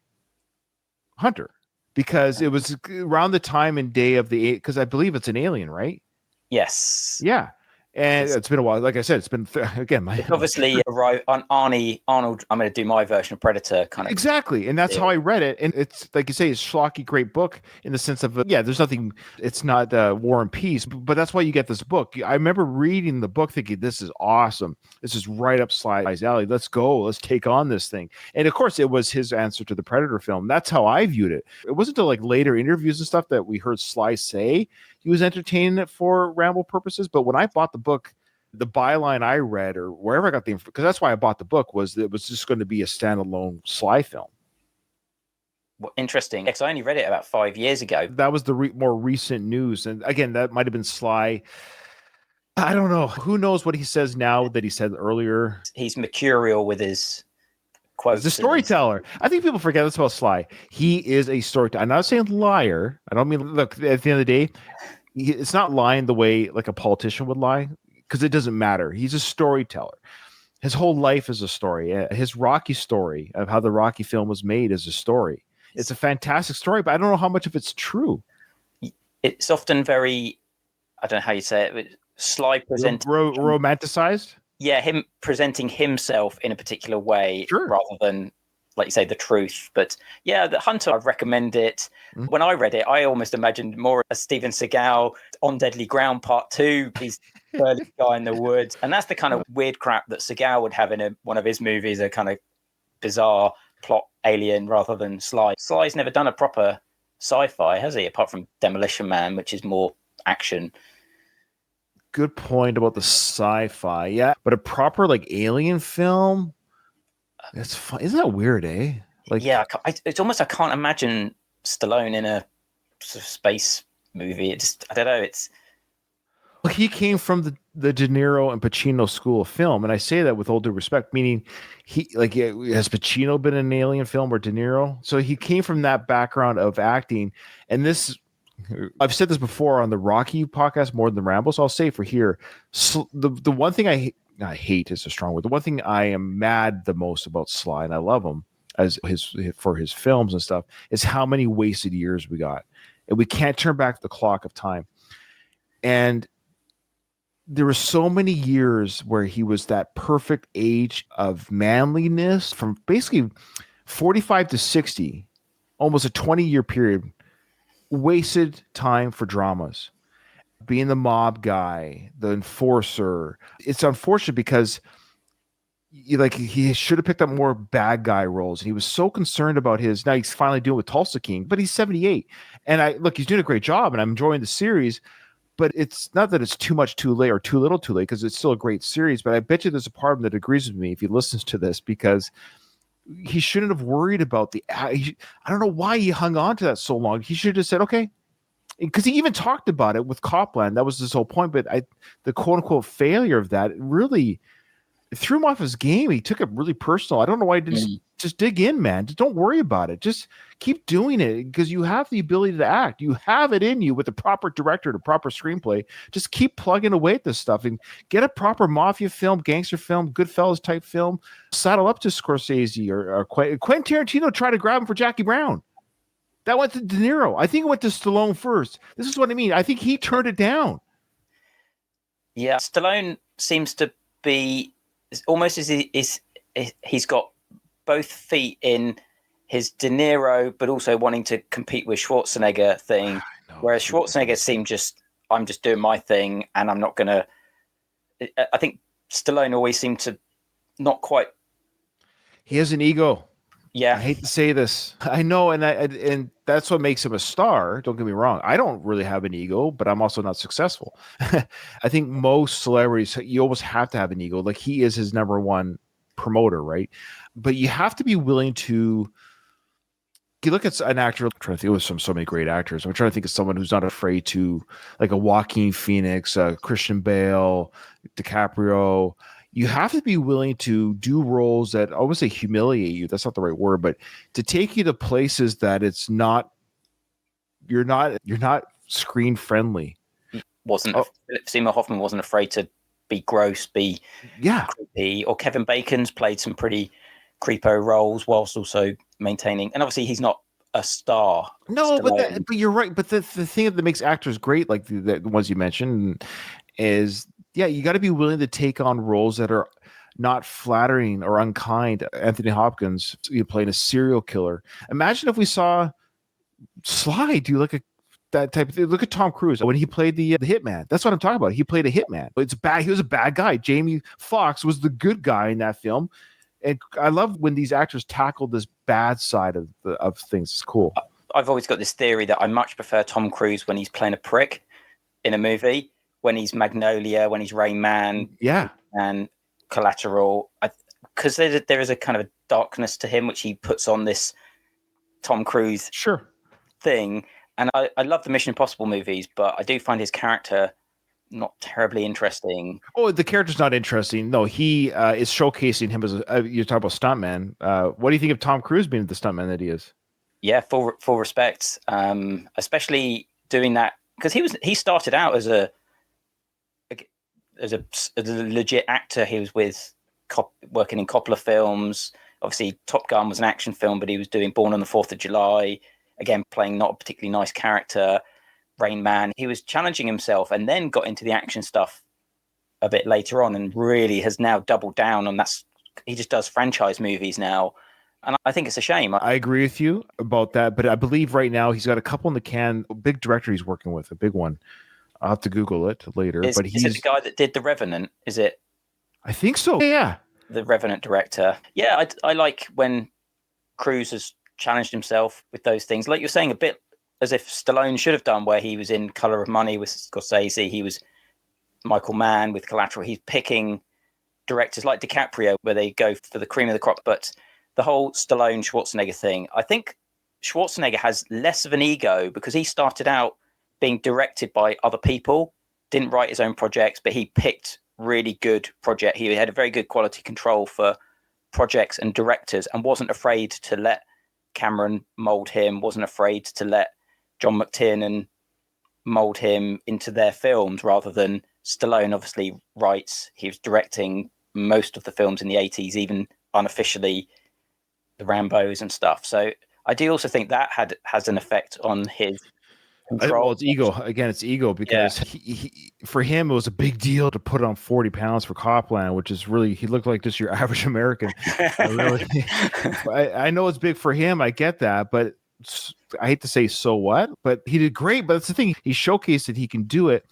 Hunter, because it was around the time and day of because I believe it's an alien, right? Yes. Yeah. And it's been a while. Like I said, it's been again. Obviously, on Arnie Arnold. I'm going to do my version of Predator, kind of exactly, and that's how I read it. And it's like you say, it's schlocky, great book in the sense of there's nothing. It's not War and Peace, but that's why you get this book. I remember reading the book, thinking this is awesome. This is right up Sly's alley. Let's go. Let's take on this thing. And of course, it was his answer to the Predator film. That's how I viewed it. It wasn't until like later interviews and stuff that we heard Sly say he was entertaining it for Rambo purposes. But when I bought the book, the byline I read or wherever I got the information, because that's why I bought the book, was that it was just going to be a standalone Sly film. Well, interesting. Because I only read it about 5 years ago. That was the more recent news. And again, that might have been Sly. I don't know. Who knows what he says now that he said earlier? He's mercurial with his quotes. He's a storyteller. I think people forget this about Sly. He is a storyteller. I'm not saying liar. I don't mean, look, at the end of the day, it's not lying the way like a politician would lie, because it doesn't matter. He's a storyteller. His whole life is a story. His Rocky story of how the Rocky film was made is a story. It's a fantastic story, but I don't know how much of it's true. It's often very, I don't know how you say it, but Sly presenting romanticized. Yeah, him presenting himself in a particular way, sure, rather than, like you say, the truth. But yeah, the Hunter, I'd recommend it. Mm-hmm. When I read it, I almost imagined more a Steven Seagal on Deadly Ground Part 2. He's the early guy in the woods. And that's the kind of weird crap that Seagal would have in one of his movies, a kind of bizarre plot alien rather than Sly. Sly's never done a proper sci-fi, has he? Apart from Demolition Man, which is more action. Good point about the sci-fi. Yeah, but a proper like alien film, that's fun. Isn't that weird, eh? Like, yeah, it's almost, I can't imagine Stallone in a sort of space movie. It just, I don't know. It's, well, he came from the De Niro and Pacino school of film, and I say that with all due respect, meaning has Pacino been in an alien film or De Niro? So he came from that background of acting, and this. I've said this before on the Rocky podcast more than the Rambo, so I'll say for here. So the one thing I hate is a strong word. The one thing I am mad the most about Sly, and I love him as for his films and stuff, is how many wasted years we got, and we can't turn back the clock of time. And there were so many years where he was that perfect age of manliness, from basically 45 to 60, almost a 20-year period. Wasted time for dramas, being the mob guy, the enforcer. It's unfortunate because he should have picked up more bad guy roles. And he was so concerned about now he's finally doing with Tulsa King, but he's 78. And he's doing a great job and I'm enjoying the series, but it's not that it's too much too late or too little too late, because it's still a great series. But I bet you there's a part of him that agrees with me if he listens to this, because he shouldn't have worried about I don't know why he hung on to that so long. He should have said, okay, because he even talked about it with Copland. That was his whole point. But the quote unquote failure of that really threw him off his game. He took it really personal. I don't know why he didn't just dig in, man. Just don't worry about it. Just keep doing it, because you have the ability to act. You have it in you with the proper director, the proper screenplay. Just keep plugging away at this stuff and get a proper mafia film, gangster film, Goodfellas type film. Saddle up to Scorsese or Quentin Tarantino tried to grab him for Jackie Brown. That went to De Niro. I think it went to Stallone first. This is what I mean. I think he turned it down. Yeah, Stallone seems to be almost as he's got both feet in his De Niro, but also wanting to compete with Schwarzenegger thing. Whereas Schwarzenegger seemed just I'm just doing my thing, and I'm not gonna. I think Stallone always seemed to not quite. He has an ego. Yeah, I hate to say this. I know, and that's what makes him a star. Don't get me wrong. I don't really have an ego, but I'm also not successful. I think most celebrities, you almost have to have an ego. Like he is his number one promoter, right? But you have to be willing to. You look at an actor. I'm trying to think of so many great actors. I'm trying to think of someone who's not afraid to, like a Joaquin Phoenix, Christian Bale, DiCaprio. You have to be willing to do roles that I would say humiliate you. That's not the right word, but to take you to places that it's not. You're not screen friendly. wasn't Philip Seymour Hoffman wasn't afraid to be gross, be creepy. Or Kevin Bacon's played some pretty creepo roles whilst also maintaining. And obviously, he's not a star. No, but you're right. But the thing that makes actors great, like the ones you mentioned, is you got to be willing to take on roles that are not flattering or unkind. Anthony Hopkins, you playing a serial killer. Imagine if we saw Sly do like that type of thing. Look at Tom Cruise when he played the hitman. That's what I'm talking about. He played a hitman. It's bad. He was a bad guy. Jamie Foxx was the good guy in that film. And I love when these actors tackle this bad side of things. It's cool. I've always got this theory that I much prefer Tom Cruise when he's playing a prick in a movie, when he's Magnolia, when he's Rain Man, and Collateral, because there is a kind of a darkness to him which he puts on this Tom Cruise thing. And I love the Mission Impossible movies, but I do find his character not terribly interesting. Oh, the character's not interesting. No, he is showcasing him as you're talking about stuntman. What do you think of Tom Cruise being the stuntman that he is? Yeah, full respect. Especially doing that because he started out as a legit actor. He was working in Coppola films. Obviously, Top Gun was an action film, but he was doing Born on the 4th of July, again playing not a particularly nice character. Rain Man, he was challenging himself and then got into the action stuff a bit later on and really has now doubled down on that. He just does franchise movies now. And I think it's a shame. I agree with you about that, but I believe right now he's got a couple in the can. A big director he's working with, a big one. I'll have to Google it later. Is it the guy that did The Revenant? Is it? I think so. Yeah. The Revenant director. Yeah, I like when Cruise has challenged himself with those things. Like you're saying, a bit as if Stallone should have done, where he was in Color of Money with Scorsese. He was Michael Mann with Collateral. He's picking directors like DiCaprio, where they go for the cream of the crop. But the whole Stallone-Schwarzenegger thing, I think Schwarzenegger has less of an ego because he started out being directed by other people, didn't write his own projects, but he picked really good projects. He had a very good quality control for projects and directors and wasn't afraid to let Cameron mold him, wasn't afraid to let John McTiernan mold him into their films rather than Stallone obviously writes. He was directing most of the films in the 80s, even unofficially the Rambos and stuff. So I do also think that has an effect on his control. Well, it's ego. Again, it's ego because he, for him, it was a big deal to put on 40 pounds for Copland, which is really, he looked like just your average American. I know it's big for him. I get that, but I hate to say so what, but he did great. But that's the thing. He showcased that he can do it.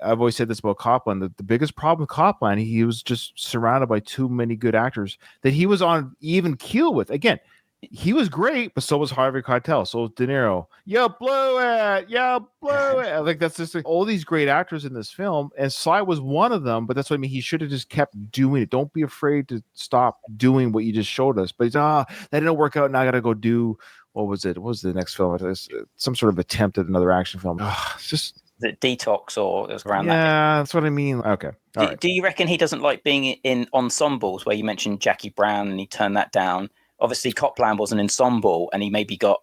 I've always said this about Copland. The biggest problem with Copland, he was just surrounded by too many good actors that he was on even keel with. Again, he was great, but so was Harvey Keitel. So was De Niro. You blew it. You blew it. Like that's just all these great actors in this film, and Sly was one of them. But that's what I mean. He should have just kept doing it. Don't be afraid to stop doing what you just showed us. But he's that didn't work out. Now I got to go do what was it? What was the next film? It was some sort of attempt at another action film. It's just the Detox or it was around that. Yeah, that's what I mean. Okay. Do you reckon he doesn't like being in ensembles where you mentioned Jackie Brown and he turned that down? Obviously, Copland was an ensemble, and he maybe got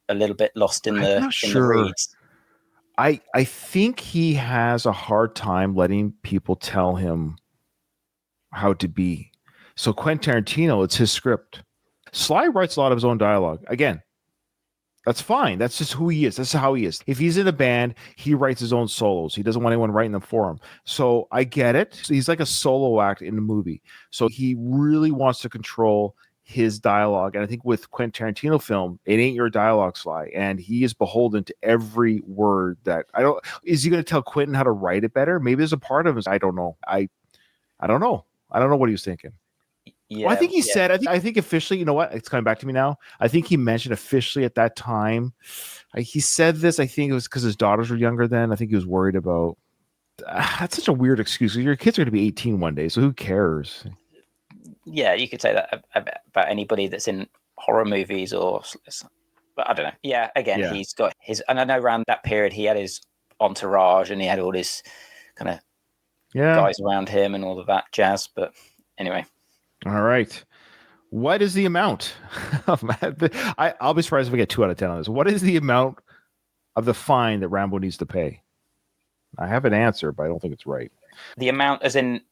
a little bit lost in the reeds. I think he has a hard time letting people tell him how to be. So Quentin Tarantino, it's his script. Sly writes a lot of his own dialogue. Again, that's fine. That's just who he is. That's how he is. If he's in a band, he writes his own solos. He doesn't want anyone writing them for him. So I get it. So he's like a solo act in the movie. So he really wants to control his dialogue. And I think with Quentin Tarantino film, it ain't your dialogue, Sly. And he is beholden to every word that is he going to tell Quentin how to write it better? Maybe there's a part of him. I don't know. I don't know. I don't know what he was thinking. Yeah, well, I think he said, I think officially, you know what? It's coming back to me now. I think he mentioned officially at that time, he said this, I think it was because his daughters were younger then. I think he was worried about, that's such a weird excuse. Your kids are going to be 18 one day, so who cares? Yeah, you could say that about anybody that's in horror movies but I don't know. Yeah, again, he's got his, and I know around that period he had his entourage and he had all this kind of guys around him and all of that jazz. But anyway. All right. What is the amount of, I'll be surprised if we get 2 out of 10 on this. What is the amount of the fine that Rambo needs to pay? I have an answer, but I don't think it's right. The amount as in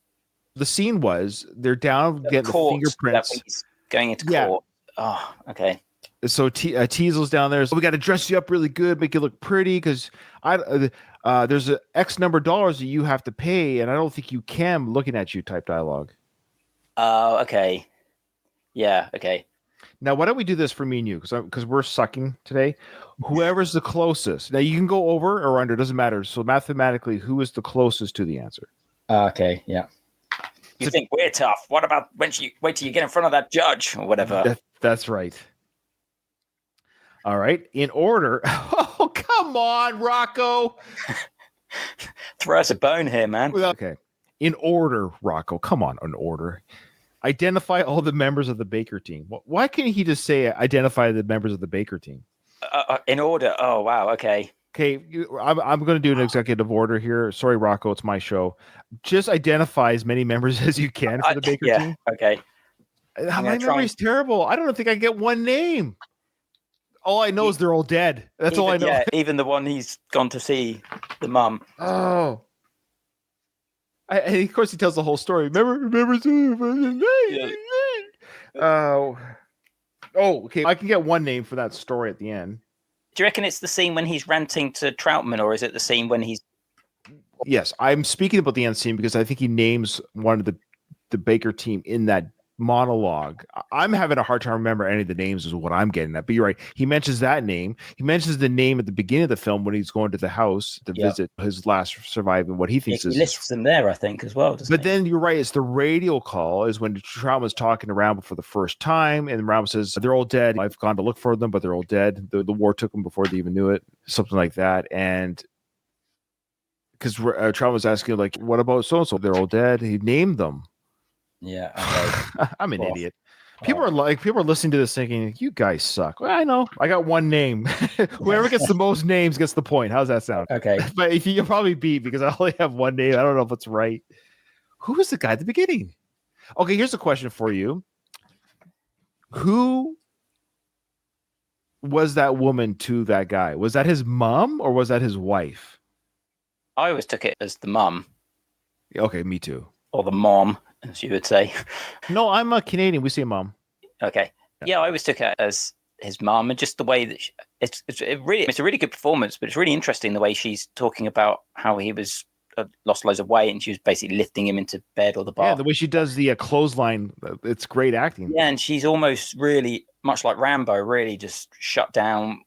the scene was they're down getting the fingerprints. He's going into court. Oh, okay. So Teasel's down there. So we got to dress you up really good, make you look pretty, because there's an X number of dollars that you have to pay, and I don't think you can looking at you type dialogue. Oh, okay. Yeah, okay. Now, why don't we do this for me and you? Because we're sucking today. Whoever's the closest. Now, you can go over or under. Doesn't matter. So mathematically, who is the closest to the answer? Okay, yeah. You think we're tough. What about wait till you get in front of that judge or whatever? That's right. All right. In order. Oh, come on, Rocco. Throw us a bone here, man. Okay. In order, Rocco. Come on, in order. Identify all the members of the Baker team. Why can't he just say identify the members of the Baker team? In order. Oh, wow. Okay. Okay. I'm going to do an executive order here. Sorry, Rocco. It's my show. Just identify as many members as you can for the Baker team. Okay. My memory's terrible. I don't think I get one name. All I know is they're all dead. That's all I know. Yeah, even the one he's gone to see, the mum. Oh. And of course, he tells the whole story. Remember. Oh, okay. I can get one name for that story at the end. Do you reckon it's the scene when he's ranting to Troutman, or is it the scene when he's? Yes, I'm speaking about the end scene because I think he names one of the Baker team in that monologue. I'm having a hard time remember any of the names is what I'm getting at, but you're right. He mentions that name. He mentions the name at the beginning of the film when he's going to the house to visit his last surviving, what he thinks is. He lists them there, I think, as well. But then you're right. It's the radio call is when Troutman's talking to Rambo for the first time, and Rambo says, they're all dead. I've gone to look for them, but they're all dead. The war took them before they even knew it. Something like that. And because Troutman was asking, like, what about so-and-so? They're all dead. He named them. Yeah, okay. I'm an idiot. People are listening to this thinking, you guys suck. Well, I know. I got one name. Whoever gets the most names gets the point. How's that sound? Okay. But if you'll probably beat because I only have one name. I don't know if it's right. Who was the guy at the beginning? Okay, here's a question for you. Who was that woman to that guy? Was that his mom or was that his wife? I always took it as the mum. Okay, me too. Or the mom, as you would say. No, I'm a Canadian. We say mom. Okay. Yeah, I always took it as his mom, and just the way that it's a really good performance, but it's really interesting the way she's talking about how he was lost loads of weight, and she was basically lifting him into bed or the bath. Yeah, the way she does the clothesline, it's great acting. Yeah, and she's almost really much like Rambo, really just shut down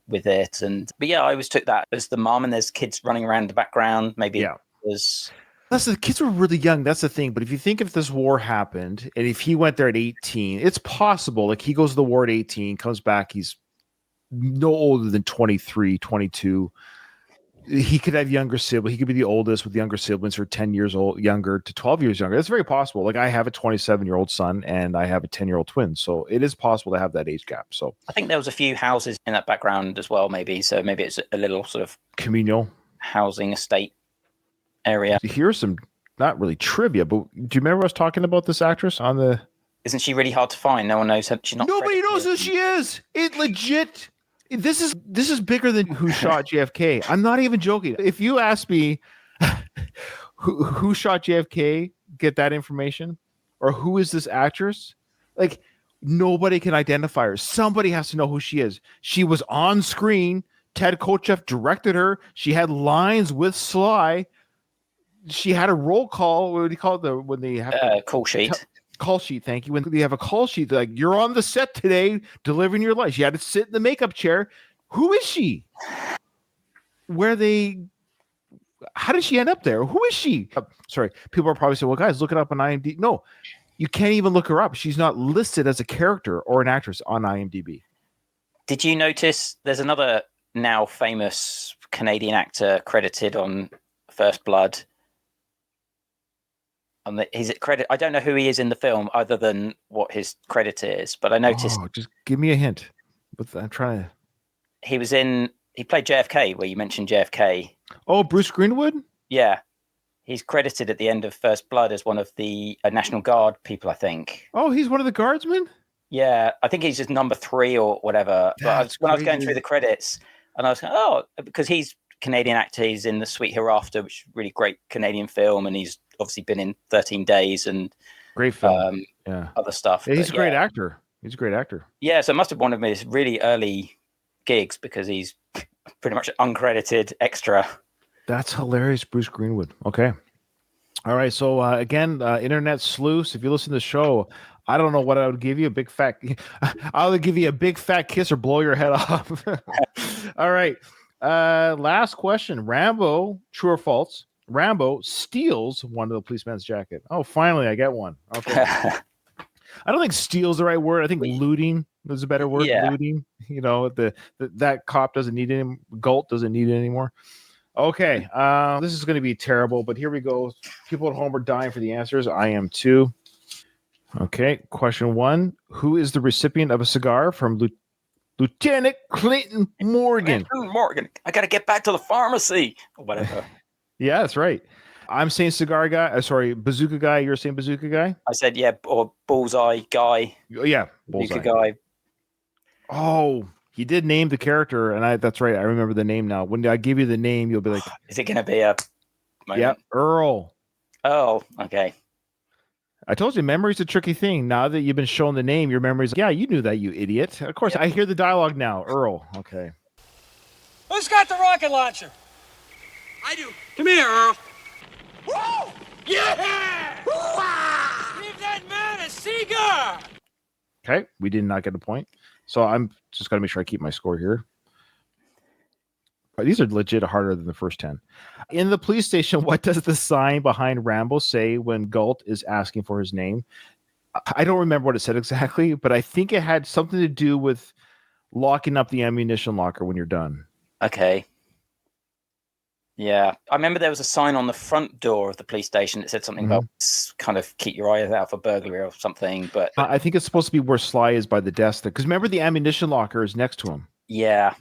with it. But yeah, I always took that as the mom, and there's kids running around in the background. Maybe it was. The kids were really young. That's the thing. But if you think if this war happened and if he went there at 18, it's possible. Like he goes to the war at 18, comes back. He's no older than 23, 22. He could have younger siblings. He could be the oldest with younger siblings who are 10 years old, younger to 12 years younger. That's very possible. Like I have a 27-year-old son and I have a 10-year-old twin. So it is possible to have that age gap. So I think there was a few houses in that background as well, maybe. So maybe it's a little sort of communal housing estate area. Here's some not really trivia, but do you remember us talking about this actress on the? Isn't she really hard to find? No one knows her. She's not. Nobody knows who she is. It legit. This is bigger than who shot JFK. I'm not even joking. If you ask me who shot JFK, get that information, or who is this actress? Like nobody can identify her. Somebody has to know who she is. She was on screen. Ted Kotcheff directed her. She had lines with Sly. She had a roll call. What do you call it? When they have call sheet. Call sheet, thank you. When they have a call sheet, like, you're on the set today, delivering your life. She had to sit in the makeup chair. Who is she? How did she end up there? Who is she? Sorry, people are probably saying, well, guys, look it up on IMDb. No, you can't even look her up. She's not listed as a character or an actress on IMDb. Did you notice there's another now famous Canadian actor credited on First Blood? He's credit. I don't know who he is in the film other than what his credit is, but I noticed. Just give me a hint. I'm trying to. He played JFK, where you mentioned JFK. Oh, Bruce Greenwood? Yeah. He's credited at the end of First Blood as one of the National Guard people, I think. Oh, he's one of the guardsmen? Yeah, I think he's just number 3 or whatever. But I was going through the credits, and I was like, because he's Canadian actor, he's in The Sweet Hereafter, which is a really great Canadian film, and he's obviously been in 13 Days and great film. Other stuff. Yeah, he's a great actor. He's a great actor. Yeah, so it must have one of his really early gigs because he's pretty much uncredited extra. That's hilarious, Bruce Greenwood. Okay. All right. So again, internet sleuths, if you listen to the show, I don't know what I would give you. I would give you a big fat kiss or blow your head off. All right. Last question. Rambo, true or false? Rambo steals one of the policeman's jacket. Oh, finally, I get one. Okay. I don't think steals the right word. I think looting is a better word. Yeah. Looting. You know, that cop doesn't need it. Galt doesn't need it anymore. Okay. This is going to be terrible, but here we go. People at home are dying for the answers. I am too. Okay. Question 1. Who is the recipient of a cigar from Lieutenant Clinton Morgan? Morgan. I got to get back to the pharmacy. Or whatever. Yeah, that's right. I'm saying cigar guy. Bazooka guy. You're saying bazooka guy? I said, yeah, or bullseye guy. Yeah, bullseye guy. Oh, he did name the character, and that's right. I remember the name now. When I give you the name, you'll be like, is it going to be a moment? Yeah, Earl. Oh, okay. I told you, memory's a tricky thing. Now that you've been shown the name, your memory's like, yeah, you knew that, you idiot. Of course, I hear the dialogue now. Earl. Okay. Who's got the rocket launcher? I do. Come here, Earl. Woo! Yeah! Woo-ah! Give that man a cigar! Okay, we did not get a point. So I'm just got to make sure I keep my score here. These are legit harder than the first 10. In the police station, what does the sign behind Rambo say when Galt is asking for his name? I don't remember what it said exactly, but I think it had something to do with locking up the ammunition locker when you're done. Okay. Yeah. I remember there was a sign on the front door of the police station that said something about kind of keep your eyes out for burglary or something. But I think it's supposed to be where Sly is by the desk. Because remember, the ammunition locker is next to him. Yeah.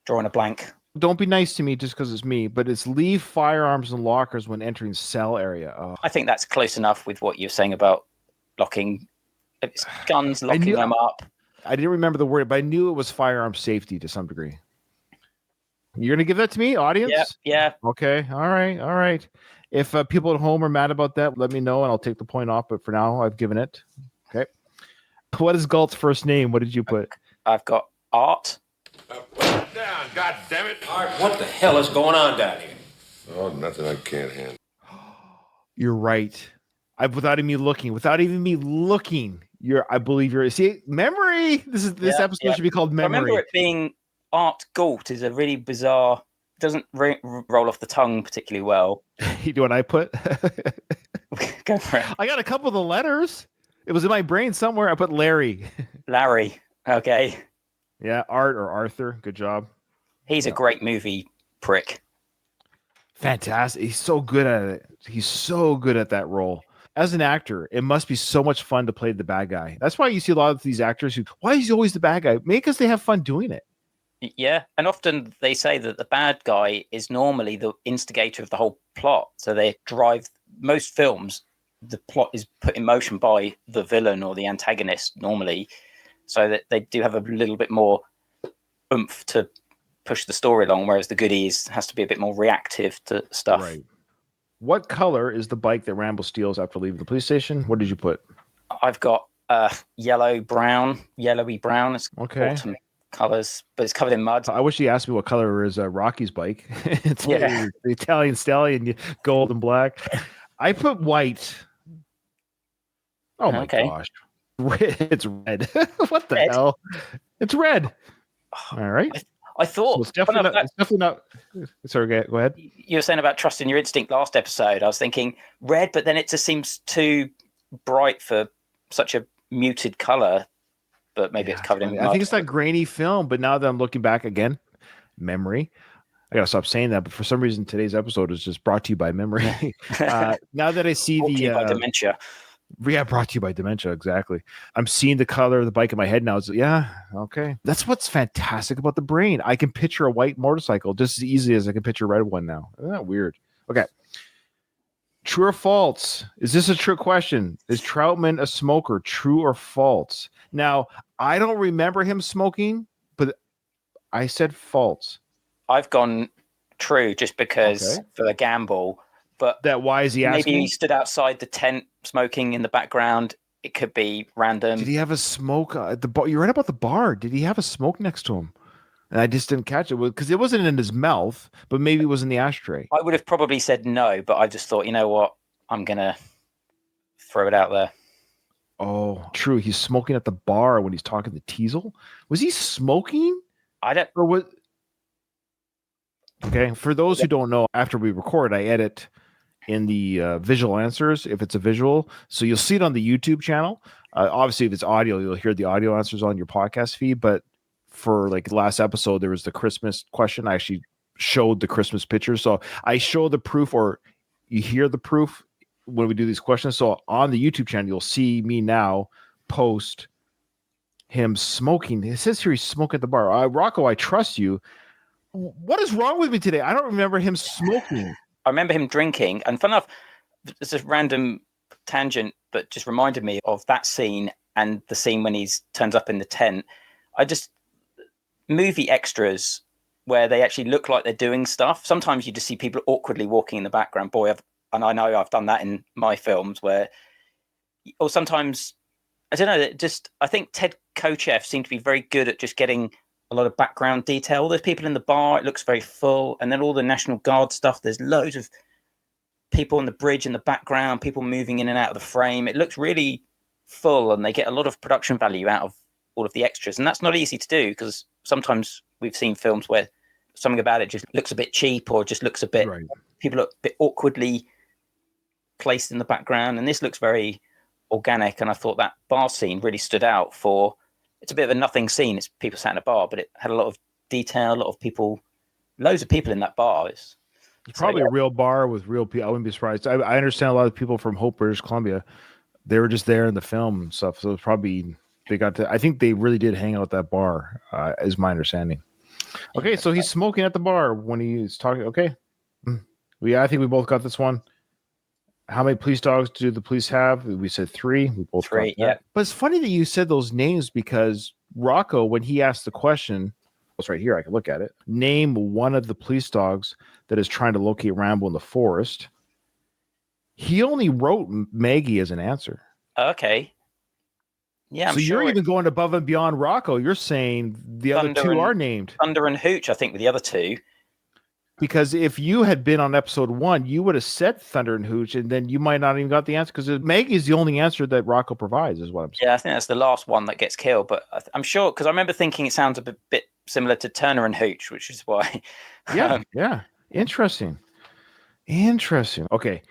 Drawing a blank. Don't be nice to me just because it's me, but it's leave firearms in lockers when entering cell area. Oh. I think that's close enough with what you're saying about locking guns, locking them up. I didn't remember the word, but I knew it was firearm safety to some degree. You're going to give that to me, audience? Yeah. Okay. All right. If people at home are mad about that, let me know and I'll take the point off. But for now, I've given it. Okay. What is Galt's first name? What did you put? I've got Art. Put it down, God damn it. Art, what the hell is going on down here? Oh, nothing I can't handle. You're right. Without even me looking, I believe you're. See, memory. This episode should be called Memory. I remember it being Art Galt is a really bizarre. Doesn't roll off the tongue particularly well. You know what I put? Go for it. I got a couple of the letters. It was in my brain somewhere. I put Larry. Larry. Okay. Yeah, Art or Arthur. Good job. He's a great movie prick. Fantastic. He's so good at it. He's so good at that role. As an actor, it must be so much fun to play the bad guy. That's why you see a lot of these actors why is he always the bad guy? Maybe because they have fun doing it. Yeah, and often they say that the bad guy is normally the instigator of the whole plot. So they drive most films. The plot is put in motion by the villain or the antagonist normally, so that they do have a little bit more oomph to push the story along, whereas the goodies has to be a bit more reactive to stuff. Right. What color is the bike that Rambo steals after leaving the police station? What did you put? I've got yellowy brown. It's autumn colors, but it's covered in mud. I wish you asked me what color is Rocky's bike. It's the Italian stallion, gold and black. I put white. Oh my Okay. gosh. It's red. What the Red? hell? It's red. All right. I So thought it's definitely not. It's definitely not. Sorry, go ahead. you were saying about trusting your instinct last episode. I was thinking red, but then it just seems too bright for such a muted color. But maybe it's covered in mud. I think it's that grainy film. But now that I'm looking back again, memory. I gotta stop saying that. But for some reason, today's episode is just brought to you by memory. Now that I see Brought to you by dementia. Yeah, brought to you by dementia. Exactly. I'm seeing the color of the bike in my head now. It's okay. That's what's fantastic about the brain. I can picture a white motorcycle just as easily as I can picture a red one now. Isn't that weird? Okay. True or false? Is this a true question? Is Troutman a smoker? True or false? Now, I don't remember him smoking, but I said false. I've gone true just because for the gamble. But why is he asking? Maybe he stood outside the tent smoking in the background. It could be random. Did he have a smoke at the bar? You're right about the bar. Did he have a smoke next to him? And I just didn't catch it because it wasn't in his mouth, but maybe it was in the ashtray. I would have probably said no, but I just thought, you know what? I'm going to throw it out there. Oh, true. He's smoking at the bar when he's talking to Teasel. Was he smoking? I don't. Or what? Okay. For those who don't know, after we record, I edit in the visual answers if it's a visual. So you'll see it on the YouTube channel. Obviously, if it's audio, you'll hear the audio answers on your podcast feed. But for like the last episode, there was the Christmas question. I actually showed the Christmas picture. So I show the proof, or you hear the proof when we do these questions. So on the YouTube channel, you'll see me now post him smoking. It says here he's smoking at the bar. Rocco, I trust you. What is wrong with me today? I don't remember him smoking. I remember him drinking. And fun enough, it's a random tangent, but just reminded me of that scene and the scene when he turns up in the tent. Movie extras where they actually look like they're doing stuff. Sometimes you just see people awkwardly walking in the background. And I know I've done that in my films or sometimes, I don't know, I think Ted Kochev seemed to be very good at just getting a lot of background detail. There's people in the bar, it looks very full. And then all the National Guard stuff, there's loads of people on the bridge in the background, people moving in and out of the frame. It looks really full and they get a lot of production value out of all of the extras. And that's not easy to do because sometimes we've seen films where something about it just looks a bit cheap or just looks a bit, people look a bit awkwardly placed in the background. And this looks very organic. And I thought that bar scene really stood out for, it's a bit of a nothing scene. It's people sat in a bar, but it had a lot of detail, a lot of people, loads of people in that bar. It's probably a real bar with real people. I wouldn't be surprised. I understand a lot of people from Hope, British Columbia. They were just there in the film and stuff. So it's probably, I think they really did hang out at that bar, is my understanding. Okay, so he's smoking at the bar when he's talking. Okay. I think we both got this one. How many police dogs do the police have? We said 3. We both 3, yeah. But it's funny that you said those names because Rocco, when he asked the question, it's right here, I can look at it. Name one of the police dogs that is trying to locate Rambo in the forest. He only wrote Maggie as an answer. Okay. Yeah, so you're even going above and beyond Rocco. You're saying the other 2 are named. Thunder and Hooch, I think, were the other 2. Because if you had been on episode 1, you would have said Thunder and Hooch, and then you might not even got the answer because Maggie is the only answer that Rocco provides, is what I'm saying. Yeah, I think that's the last one that gets killed. But I'm sure, because I remember thinking it sounds a bit similar to Turner and Hooch, which is why. Yeah. Interesting. Okay.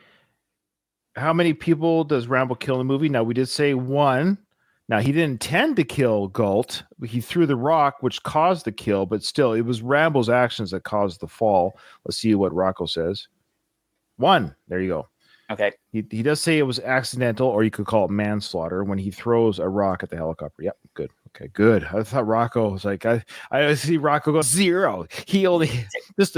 How many people does Rambo kill in the movie? Now, we did say 1. Now, he didn't intend to kill Galt. He threw the rock, which caused the kill, but still, it was Rambo's actions that caused the fall. Let's see what Rocco says. 1. There you go. Okay. He does say it was accidental, or you could call it manslaughter, when he throws a rock at the helicopter. Yep, good. Okay, good. I thought Rocco was like, I see Rocco go 0. He only, just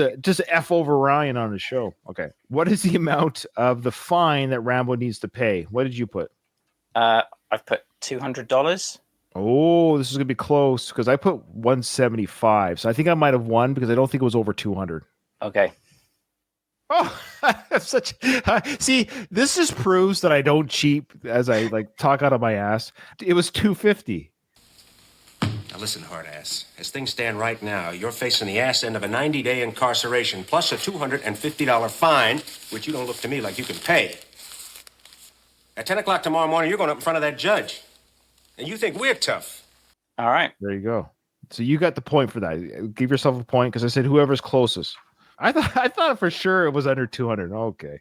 F over Ryan on his show. Okay. What is the amount of the fine that Rambo needs to pay? What did you put? I've put $200. Oh, this is gonna be close because I put 175. So I think I might have won because I don't think it was over 200. Okay. Oh, see, this just proves that I don't cheat as I talk out of my ass. It was 250. Now listen, hard ass. As things stand right now, you're facing the ass end of a 90-day incarceration plus a $250 fine, which you don't look to me like you can pay. At 10 o'clock tomorrow morning, you're going up in front of that judge. And you think we're tough. All right. There you go. So you got the point for that. Give yourself a point because I said whoever's closest. I thought for sure it was under 200. Okay.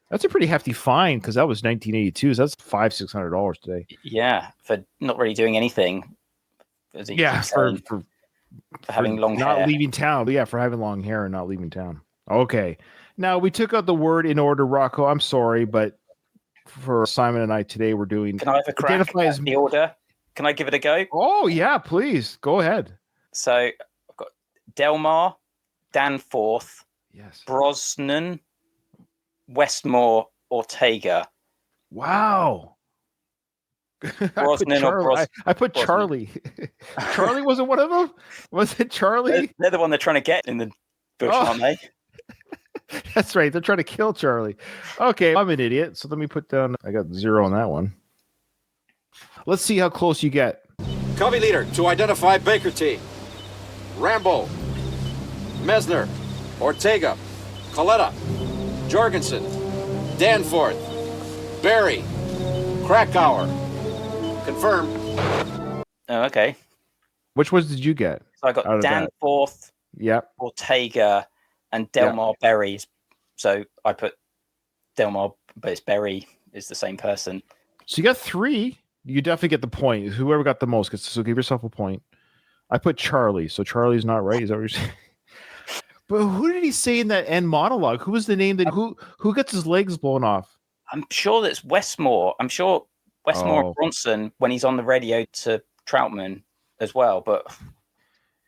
That's a pretty hefty fine because that was 1982. So that's $500-$600 today. Yeah, for not really doing anything. Yeah, for having long not hair. leaving town. Yeah, for having long hair and not leaving town. Okay. Now we took out the word in order, Rocco. I'm sorry, but for Simon and I today, we're doing. Can I have a crack at the order? Can I give it a go? Oh yeah, please go ahead. So I've got Delmar, Danforth, Yes. Brosnan, Westmore, Ortega. Wow. Brosnan I put Charlie. Charlie wasn't one of them? Was it Charlie? They're the one they're trying to get in the bush, aren't they? That's right. They're trying to kill Charlie. Okay, I'm an idiot. So let me put down. I got 0 on that one. Let's see how close you get. Covey leader to identify Baker T. Rambo, Mesner, Ortega, Coletta, Jorgensen, Danforth, Barry, Krakauer. Confirmed. Oh, okay. Which ones did you get? So I got Danforth, Yep. Ortega, and Delmar Berries. So I put Delmar, but it's Berry is the same person. So you got 3. You definitely get the point. Whoever got the most, so give yourself a point. I put Charlie, so Charlie's not right. Is that what you're saying? But who did he say in that end monologue? Who was the name that who gets his legs blown off? I'm sure that's Westmore. I'm sure Westmore and Bronson when he's on the radio to Troutman as well. But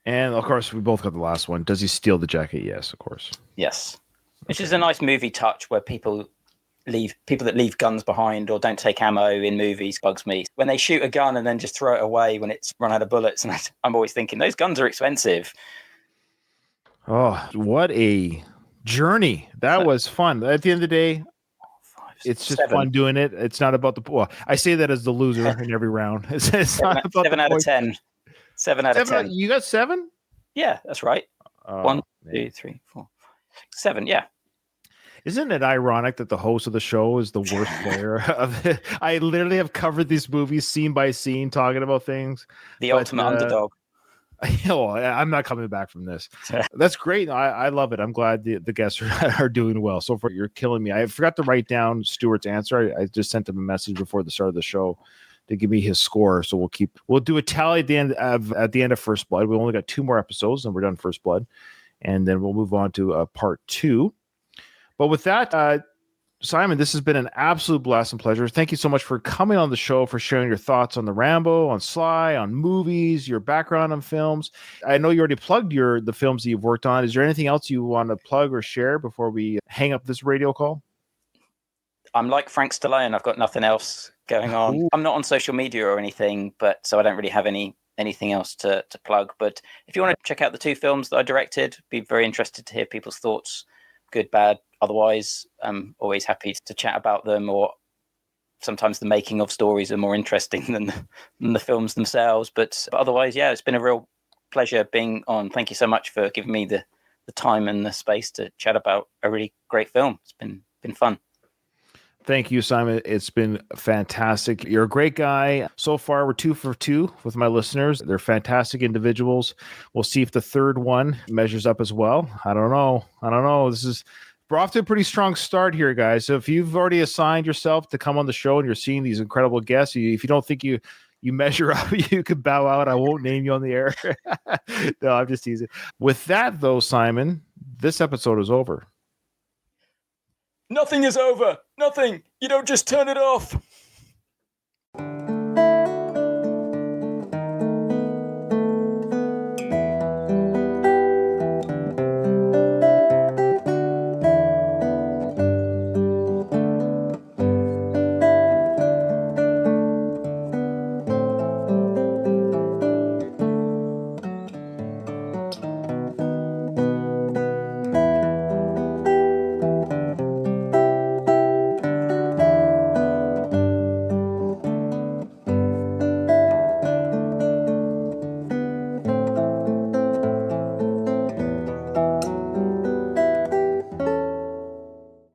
and of course, we both got the last one. Does he steal the jacket? Yes, of course. Yes, which is a nice movie touch where people that leave guns behind or don't take ammo in movies bugs me. When they shoot a gun and then just throw it away when it's run out of bullets, and I'm always thinking those guns are expensive. Oh, what a journey. That was fun. At the end of the day, it's just fun doing it. It's not about the well, I say that as the loser in every round. It's not about 7 out of 10. 7 out of 10. You got 7? Yeah, that's right. 1, 2, 3, 4, 7. Yeah. Isn't it ironic that the host of the show is the worst player of it? I literally have covered these movies scene by scene, talking about things. The ultimate underdog. I'm not coming back from this. That's great. I love it. I'm glad the guests are doing well. So far, you're killing me. I forgot to write down Stuart's answer. I just sent him a message before the start of the show to give me his score. So we'll do a tally at the end of First Blood. We only got 2 more episodes, and we're done First Blood, and then we'll move on to part 2. But with that, Simon, this has been an absolute blast and pleasure. Thank you so much for coming on the show, for sharing your thoughts on the Rambo, on Sly, on movies, your background on films. I know you already plugged the films that you've worked on. Is there anything else you want to plug or share before we hang up this radio call? I'm like Frank Stallone. I've got nothing else going on. Ooh. I'm not on social media or anything, so I don't really have anything else to plug. But if you want to check out the 2 films that I directed, be very interested to hear people's thoughts, good, bad. Otherwise, I'm always happy to chat about them, or sometimes the making of stories are more interesting than the films themselves. But otherwise, yeah, it's been a real pleasure being on. Thank you so much for giving me the time and the space to chat about a really great film. It's been fun. Thank you, Simon. It's been fantastic. You're a great guy. So far, we're 2 for 2 with my listeners. They're fantastic individuals. We'll see if the third one measures up as well. I don't know. We're off to a pretty strong start here, guys. So if you've already assigned yourself to come on the show and you're seeing these incredible guests, if you don't think you measure up, you could bow out. I won't name you on the air. No, I'm just teasing. With that, though, Simon, this episode is over. Nothing is over. Nothing. You don't just turn it off.